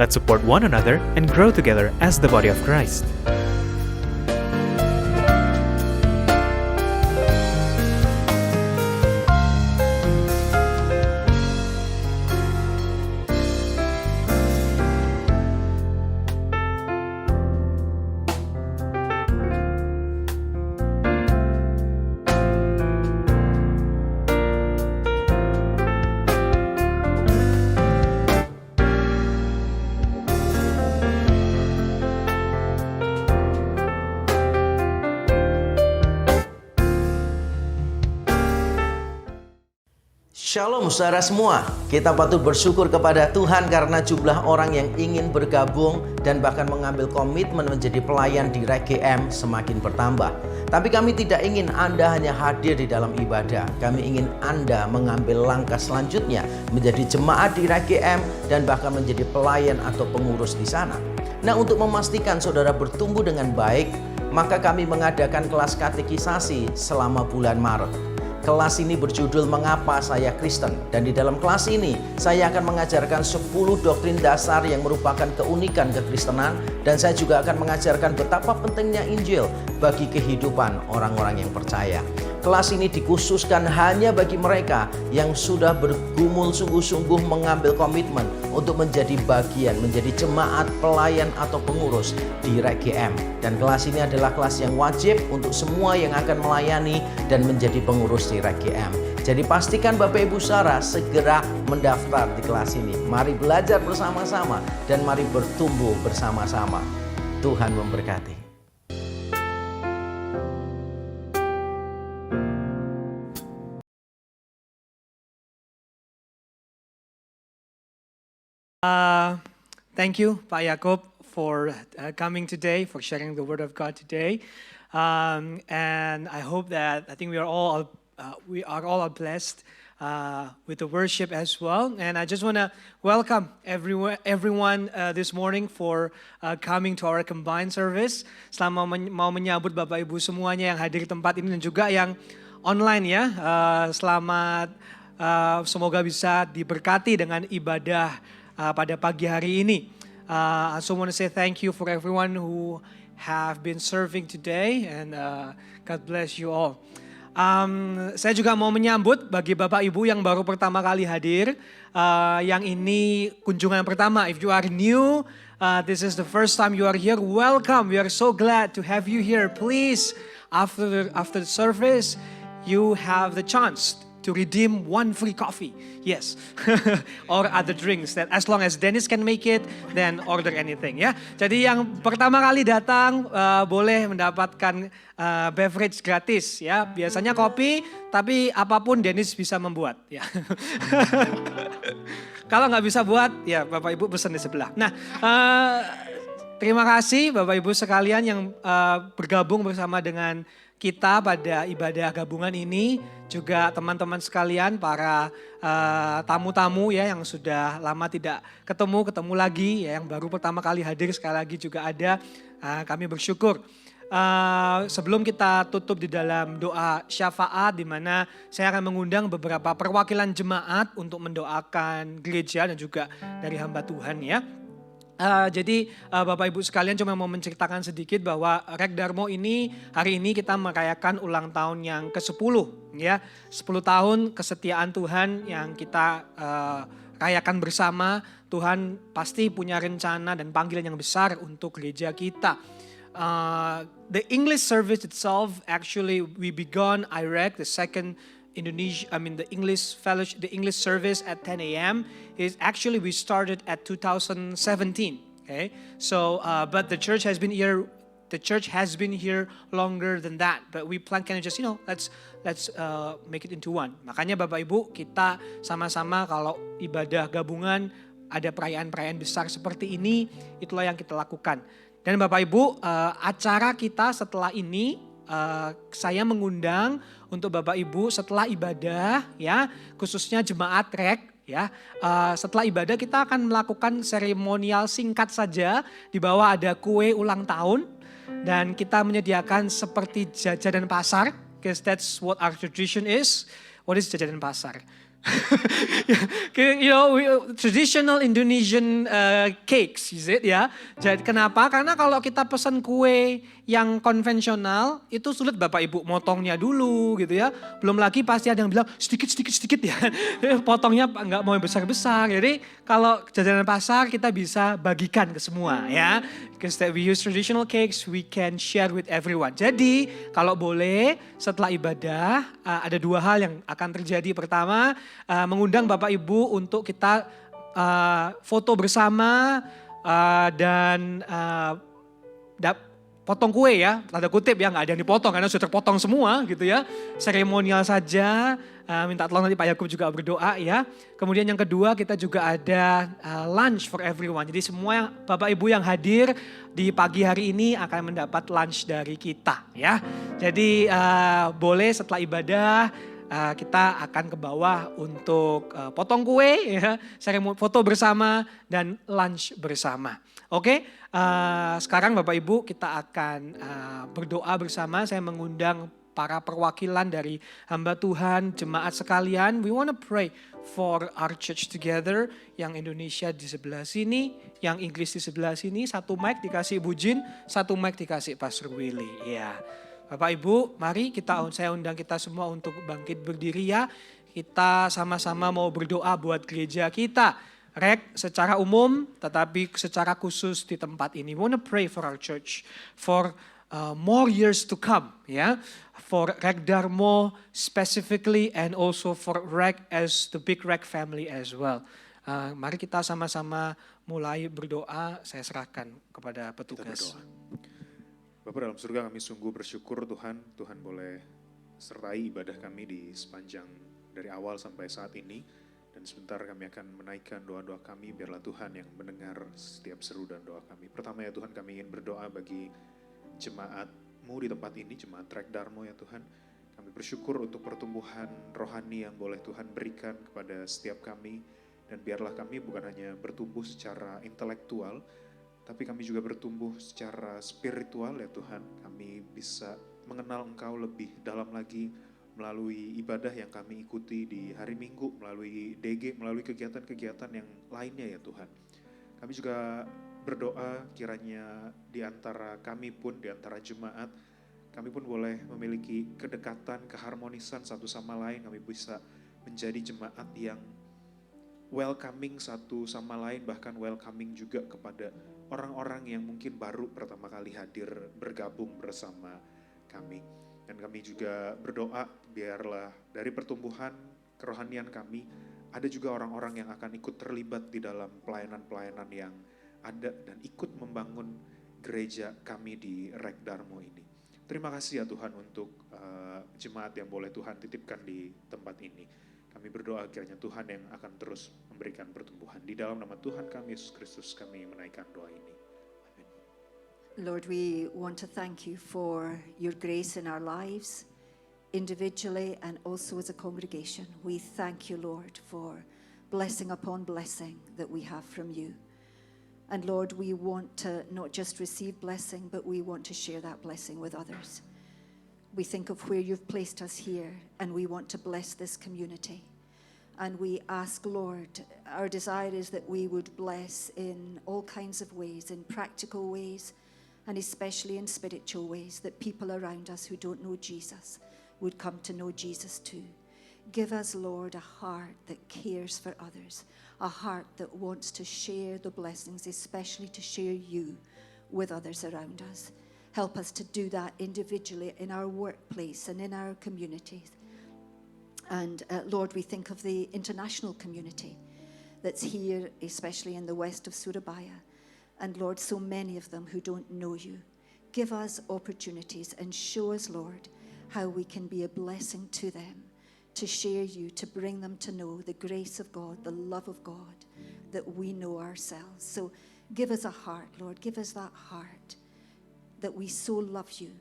Let's support one another and grow together as the body of Christ. Shalom saudara semua, kita patut bersyukur kepada Tuhan karena jumlah orang yang ingin bergabung dan bahkan mengambil komitmen menjadi pelayan di RGM semakin bertambah. Tapi kami tidak ingin Anda hanya hadir di dalam ibadah, kami ingin Anda mengambil langkah selanjutnya menjadi jemaat di RGM dan bahkan menjadi pelayan atau pengurus di sana. Nah, untuk memastikan saudara bertumbuh dengan baik, maka kami mengadakan kelas katekisasi selama bulan Maret. Kelas ini berjudul Mengapa Saya Kristen, dan di dalam kelas ini saya akan mengajarkan 10 doktrin dasar yang merupakan keunikan kekristenan, dan saya juga akan mengajarkan betapa pentingnya Injil bagi kehidupan orang-orang yang percaya. Kelas ini dikhususkan hanya bagi mereka yang sudah bergumul sungguh-sungguh mengambil komitmen untuk menjadi bagian, menjadi jemaat, pelayan atau pengurus di RGM. Dan kelas ini adalah kelas yang wajib untuk semua yang akan melayani dan menjadi pengurus di RGM. Jadi pastikan Bapak Ibu Saudara segera mendaftar di kelas ini. Mari belajar bersama-sama dan mari bertumbuh bersama-sama. Tuhan memberkati. Thank you, Pak Yakob, for coming today, for sharing the Word of God today. And I hope that I think we are all blessed with the worship as well. And I just want to welcome everyone this morning for coming to our combined service. Selamat mau menyambut Bapak Ibu semuanya yang hadir di tempat ini dan juga yang online ya. Selamat, semoga bisa diberkati dengan ibadah pada pagi hari ini. I also want to say thank you for everyone who have been serving today, and God bless you all. Saya juga mau menyambut bagi Bapak Ibu yang baru pertama kali hadir, yang ini kunjungan pertama. If you are new, this is the first time you are here, welcome. We are so glad to have you here. Please, after the service, you have the chance to redeem one free coffee, yes, or other drinks. That as long as Dennis can make it, then order anything ya. Jadi yang pertama kali datang boleh mendapatkan beverage gratis ya. Biasanya kopi, tapi apapun Dennis bisa membuat ya. Kalau nggak bisa buat, ya Bapak Ibu pesan di sebelah. Nah, terima kasih Bapak Ibu sekalian yang bergabung bersama dengan kita pada ibadah gabungan ini. Juga teman-teman sekalian, para tamu-tamu ya yang sudah lama tidak ketemu lagi ya, yang baru pertama kali hadir sekali lagi juga ada. Kami bersyukur. Sebelum kita tutup di dalam doa syafaat, di mana saya akan mengundang beberapa perwakilan jemaat untuk mendoakan gereja dan juga dari hamba Tuhan ya. Jadi Bapak Ibu sekalian cuma mau menceritakan sedikit bahwa Rek Darmo ini hari ini kita merayakan ulang tahun yang ke-10 ya. 10 tahun kesetiaan Tuhan yang kita rayakan bersama. Tuhan pasti punya rencana dan panggilan yang besar untuk gereja kita. The English service itself, actually we began IREC, the second the English fellowship, the English service at 10 a.m. is actually we started at 2017. Okay, so but the church has been here. The church has been here longer than that, but we plan kind of just let's make it into one. Makanya Bapak Ibu kita sama-sama kalau ibadah gabungan ada perayaan-perayaan besar seperti ini, itulah yang kita lakukan. Dan Bapak Ibu, acara kita setelah ini saya mengundang untuk Bapak Ibu setelah ibadah ya, khususnya jemaat REK ya. Setelah ibadah kita akan melakukan seremonial singkat saja, di bawah ada kue ulang tahun dan kita menyediakan seperti jajanan pasar, because that's what our tradition is. What is jajanan pasar? Traditional Indonesian cakes, is it ya? Jadi kenapa? Karena kalau kita pesan kue yang konvensional itu sulit Bapak Ibu motongnya dulu gitu ya. Belum lagi pasti ada yang bilang sedikit ya. Potongnya nggak mau besar-besar. Jadi kalau jajanan pasar kita bisa bagikan ke semua ya. Because that we use traditional cakes, we can share with everyone. Jadi kalau boleh setelah ibadah ada dua hal yang akan terjadi. Pertama, mengundang Bapak Ibu untuk kita foto bersama dan potong kue ya, tanda kutip ya, nggak ada yang dipotong karena sudah terpotong semua gitu ya. Seremonial saja, minta tolong nanti Pak Yakub juga berdoa ya. Kemudian yang kedua kita juga ada lunch for everyone. Jadi semua Bapak Ibu yang hadir di pagi hari ini akan mendapat lunch dari kita ya. Jadi boleh setelah ibadah kita akan ke bawah untuk potong kue, ya, foto bersama dan lunch bersama. Oke, sekarang Bapak Ibu kita akan berdoa bersama. Saya mengundang para perwakilan dari hamba Tuhan, jemaat sekalian. We want to pray for our church together. Yang Indonesia di sebelah sini, yang Inggris di sebelah sini. Satu mic dikasih Ibu Jin, satu mic dikasih Pastor Willy. Ya. Bapak Ibu, mari saya undang kita semua untuk bangkit berdiri ya. Kita sama-sama mau berdoa buat gereja kita. REK secara umum, tetapi secara khusus di tempat ini. We want to pray for our church for more years to come, ya. For REK Darmo specifically and also for REK as the big REK family as well. Mari kita sama-sama mulai berdoa. Saya serahkan kepada petugas. Bapak dalam surga, kami sungguh bersyukur Tuhan boleh sertai ibadah kami di sepanjang dari awal sampai saat ini. Dan sebentar kami akan menaikkan doa-doa kami, biarlah Tuhan yang mendengar setiap seru dan doa kami. Pertama ya Tuhan, kami ingin berdoa bagi jemaat-Mu di tempat ini, jemaat REK Darmo ya Tuhan. Kami bersyukur untuk pertumbuhan rohani yang boleh Tuhan berikan kepada setiap kami. Dan biarlah kami bukan hanya bertumbuh secara intelektual, tapi kami juga bertumbuh secara spiritual ya Tuhan. Kami bisa mengenal Engkau lebih dalam lagi melalui ibadah yang kami ikuti di hari Minggu, melalui DG, melalui kegiatan-kegiatan yang lainnya ya Tuhan. Kami juga berdoa kiranya di antara kami pun, di antara jemaat, kami pun boleh memiliki kedekatan, keharmonisan satu sama lain. Kami bisa menjadi jemaat yang welcoming satu sama lain, bahkan welcoming juga kepada orang-orang yang mungkin baru pertama kali hadir bergabung bersama kami. Dan kami juga berdoa biarlah dari pertumbuhan kerohanian kami ada juga orang-orang yang akan ikut terlibat di dalam pelayanan-pelayanan yang ada dan ikut membangun gereja kami di REK Darmo ini. Terima kasih ya Tuhan untuk jemaat yang boleh Tuhan titipkan di tempat ini. Kami berdoa kiranya Tuhan yang akan terus memberikan pertumbuhan. Di dalam nama Tuhan kami Yesus Kristus kami menaikkan doa ini. Amin. Lord, we want to thank you for your grace in our lives, individually and also as a congregation. We thank you, Lord, for blessing upon blessing that we have from you. And Lord, we want to not just receive blessing, but we want to share that blessing with others. We think of where you've placed us here, and we want to bless this community. And we ask, Lord, our desire is that we would bless in all kinds of ways, in practical ways, and especially in spiritual ways, that people around us who don't know Jesus would come to know Jesus too. Give us, Lord, a heart that cares for others, a heart that wants to share the blessings, especially to share you with others around us. Help us to do that individually in our workplace and in our communities. And Lord, we think of the international community that's here, especially in the west of Surabaya. And Lord, so many of them who don't know you. Give us opportunities and show us, Lord, how we can be a blessing to them, to share you, to bring them to know the grace of God, the love of God that we know ourselves. So give us a heart, Lord, give us that heart that we so love you,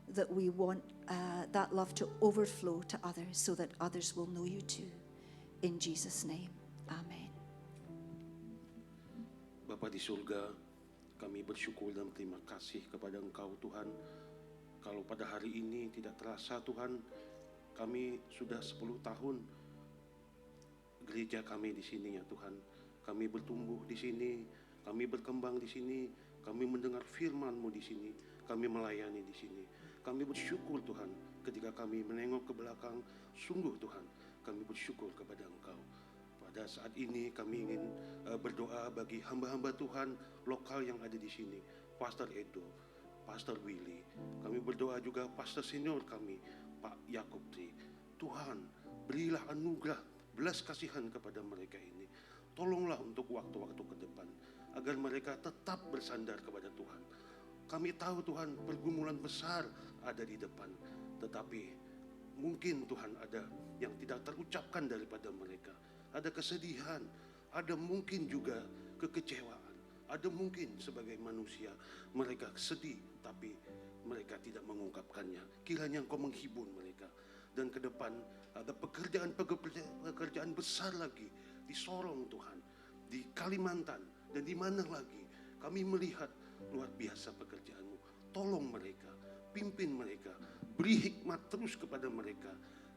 that we want that love to overflow to others so that others will know you too. In Jesus' name, amen. Bapa di surga, kami bersyukur dan terima kasih kepada Engkau Tuhan. Kalau pada hari ini tidak terasa Tuhan, kami sudah 10 tahun gereja kami di sini ya Tuhan. Kami bertumbuh di sini, kami berkembang di sini, kami mendengar firman-Mu di sini, kami melayani di sini. Kami bersyukur Tuhan ketika kami menengok ke belakang, sungguh Tuhan kami bersyukur kepada Engkau. Pada saat ini kami ingin berdoa bagi hamba-hamba Tuhan lokal yang ada di sini, Pastor Edo, Pastor Willy. Kami berdoa juga Pastor senior kami, Pak Yakub Tri. Tuhan, berilah anugerah belas kasihan kepada mereka ini. Tolonglah untuk waktu-waktu ke depan, agar mereka tetap bersandar kepada Tuhan. Kami tahu Tuhan pergumulan besar ada di depan, tetapi mungkin Tuhan ada yang tidak terucapkan daripada mereka. Ada kesedihan, ada mungkin juga kekecewaan, ada mungkin sebagai manusia mereka sedih, tapi mereka tidak mengungkapkannya. Kiranya Engkau menghibur mereka. Dan ke depan ada pekerjaan besar lagi di Sorong Tuhan, di Kalimantan, dan di mana lagi. Kami melihat luar biasa pekerjaan-Mu. Tolong mereka, pimpin mereka, beri hikmat terus kepada mereka,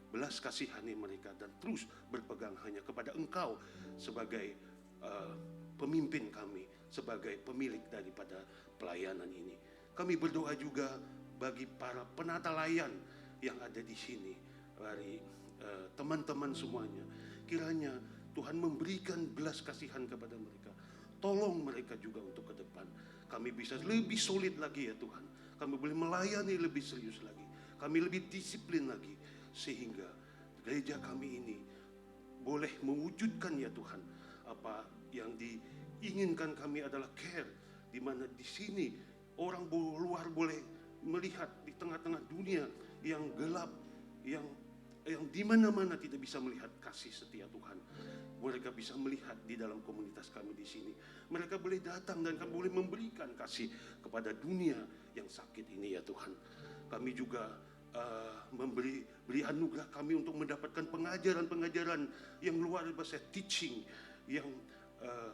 belas kasihani mereka, dan terus berpegang hanya kepada Engkau sebagai pemimpin kami, sebagai pemilik daripada pelayanan ini. Kami berdoa juga bagi para penata layan yang ada di sini, dari teman-teman semuanya. Kiranya Tuhan memberikan belas kasihan kepada mereka. Tolong mereka juga untuk ke depan. Kami bisa lebih solid lagi ya Tuhan. Kami boleh melayani lebih serius lagi. Kami lebih disiplin lagi. Sehingga gereja kami ini boleh mewujudkan ya Tuhan. Apa yang diinginkan kami adalah care. Di mana di sini orang luar boleh melihat di tengah-tengah dunia yang gelap, yang di mana-mana tidak bisa melihat kasih setia Tuhan. Mereka bisa melihat di dalam komunitas kami di sini. Mereka boleh datang dan kami boleh memberikan kasih kepada dunia yang sakit ini ya Tuhan. Kami juga beri anugerah kami untuk mendapatkan pengajaran-pengajaran yang luar biasa, teaching yang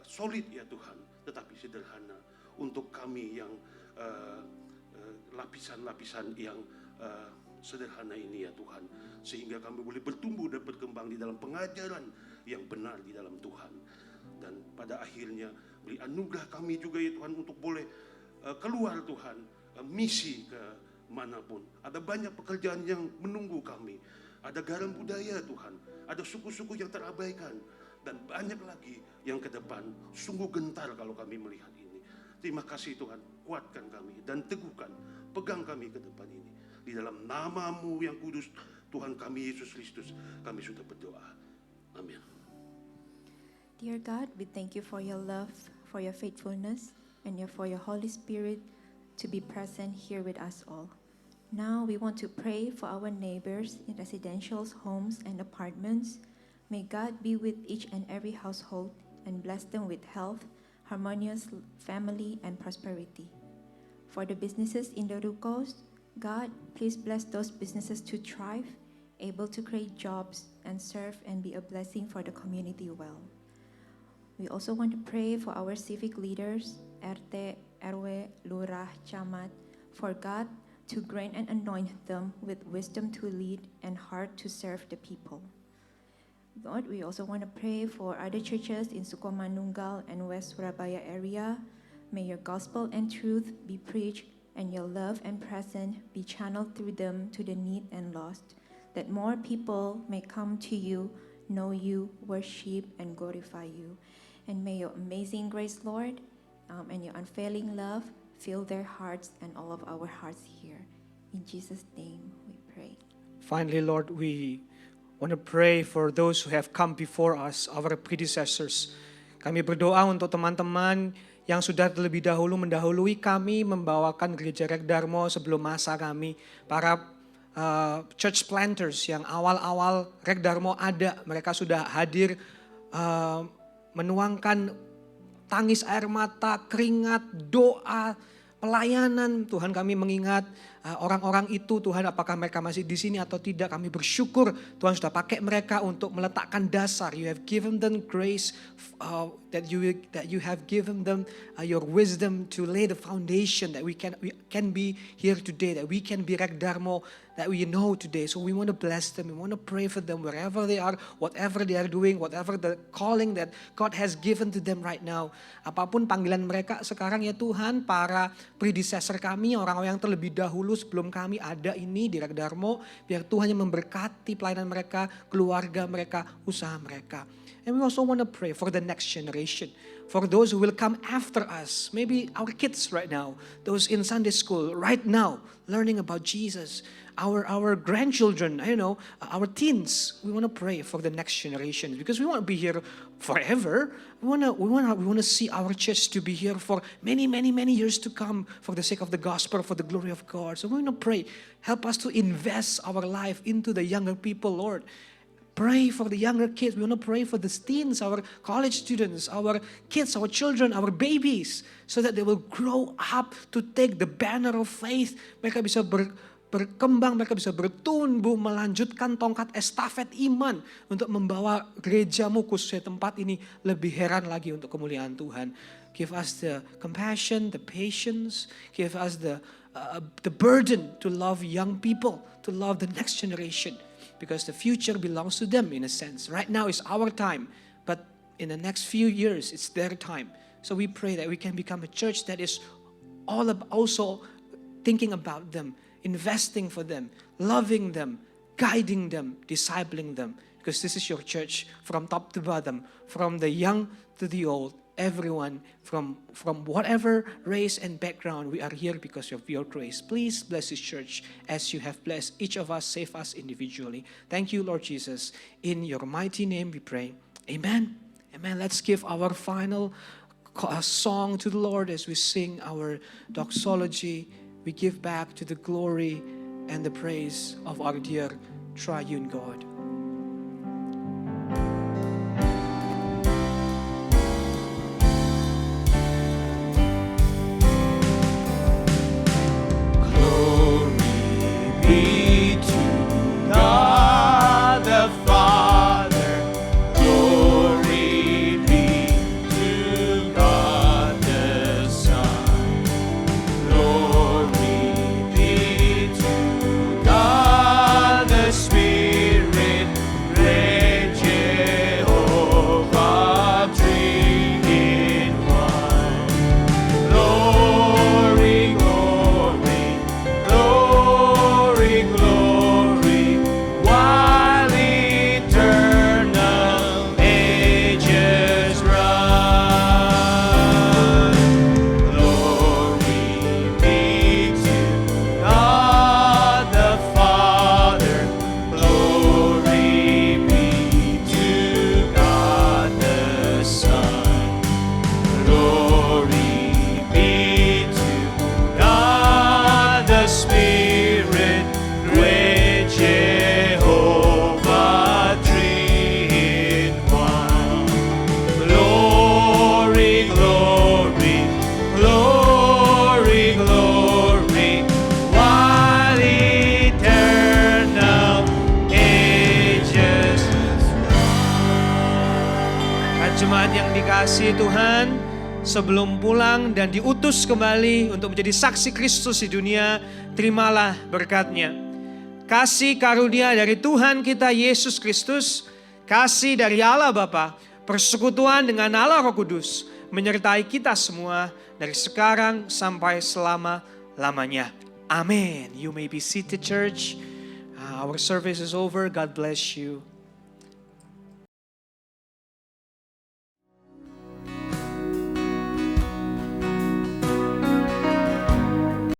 solid ya Tuhan, tetapi sederhana untuk kami yang lapisan-lapisan yang sederhana ini ya Tuhan, sehingga kami boleh bertumbuh dan berkembang di dalam pengajaran yang benar di dalam Tuhan. Dan pada akhirnya beri anugerah kami juga ya Tuhan untuk boleh keluar Tuhan, misi ke manapun. Ada banyak pekerjaan yang menunggu kami. Ada garam budaya Tuhan, ada suku-suku yang terabaikan, dan banyak lagi yang ke depan. Sungguh gentar kalau kami melihat ini. Terima kasih Tuhan, kuatkan kami dan teguhkan, pegang kami ke depan ini. Di dalam nama-Mu yang kudus, Tuhan kami Yesus Kristus, kami sudah berdoa. Amin. Dear God, we thank you for your love, for your faithfulness, and for your Holy Spirit to be present here with us all. Now we want to pray for our neighbors in residential homes and apartments. May God be with each and every household and bless them with health, harmonious family, and prosperity. For the businesses in the Rukos, God, please bless those businesses to thrive, able to create jobs and serve and be a blessing for the community well. We also want to pray for our civic leaders, RT, RW, Lurah, Camat, for God to grant and anoint them with wisdom to lead and heart to serve the people. Lord, we also want to pray for other churches in Sukomanunggal and West Surabaya area. May your gospel and truth be preached and your love and presence be channeled through them to the needy and lost, that more people may come to you, know you, worship, and glorify you. And may your amazing grace, Lord, and your unfailing love fill their hearts and all of our hearts here. In Jesus' name we pray. Finally, Lord, we want to pray for those who have come before us, our predecessors. Kami berdoa untuk teman-teman yang sudah terlebih dahulu mendahului kami membawakan gereja Rek Darmo sebelum masa kami. Para church planters yang awal-awal Rek Darmo ada, mereka sudah hadir menuangkan tangis air mata, keringat, doa, pelayanan. Tuhan, kami mengingat orang-orang itu, Tuhan, apakah mereka masih di sini atau tidak. Kami bersyukur Tuhan sudah pakai mereka untuk meletakkan dasar. You have given them grace, that you have given them your wisdom to lay the foundation, that we can be here today, that we can be Rek Darmo that we know today. So we want to bless them, we want to pray for them wherever they are, whatever they are doing, whatever the calling that God has given to them right now. Apapun panggilan mereka sekarang ya Tuhan, para predecessor kami, orang-orang yang terlebih dahulu sebelum kami ada ini di Rek Darmo, biar Tuhan yang memberkati pelayanan mereka, keluarga mereka, usaha mereka. And we also want to pray for the next generation, for those who will come after us, maybe our kids right now, those in Sunday school right now, learning about Jesus, our grandchildren, our teens. We want to pray for the next generation because we want to be here forever. We want to see our church to be here for many, many, many years to come, for the sake of the gospel, for the glory of God. So we want to pray. Help us to invest our life into the younger people, Lord. Pray for the younger kids. We want to pray for the teens, our college students, our kids, our children, our babies, so that they will grow up to take the banner of faith. Mereka bisa berkembang, mereka bisa bertumbuh, melanjutkan tongkat estafet iman untuk membawa gerejamu, khususnya tempat ini, lebih heran lagi untuk kemuliaan Tuhan. Give us the compassion, the patience, give us the burden to love young people, to love the next generation. Because the future belongs to them in a sense. Right now is our time, but in the next few years, it's their time. So we pray that we can become a church that is all about also thinking about them, investing for them, loving them, guiding them, discipling them. Because this is your church from top to bottom, from the young to the old. Everyone from whatever race and background, we are here because of your grace. Please bless this church as you have blessed each of us, save us individually. Thank you, Lord Jesus. In your mighty name we pray. Amen. Amen. Let's give our final song to the Lord as we sing our doxology. We give back to the glory and the praise of our dear triune God. Spirit. kasih Tuhan, sebelum pulang dan diutus kembali untuk menjadi saksi Kristus di dunia, terimalah berkat-Nya. Kasih karunia dari Tuhan kita Yesus Kristus, kasih dari Allah Bapa, persekutuan dengan Allah Roh Kudus, menyertai kita semua dari sekarang sampai selama-lamanya. Amin. You may be seated, church. Our service is over. God bless you.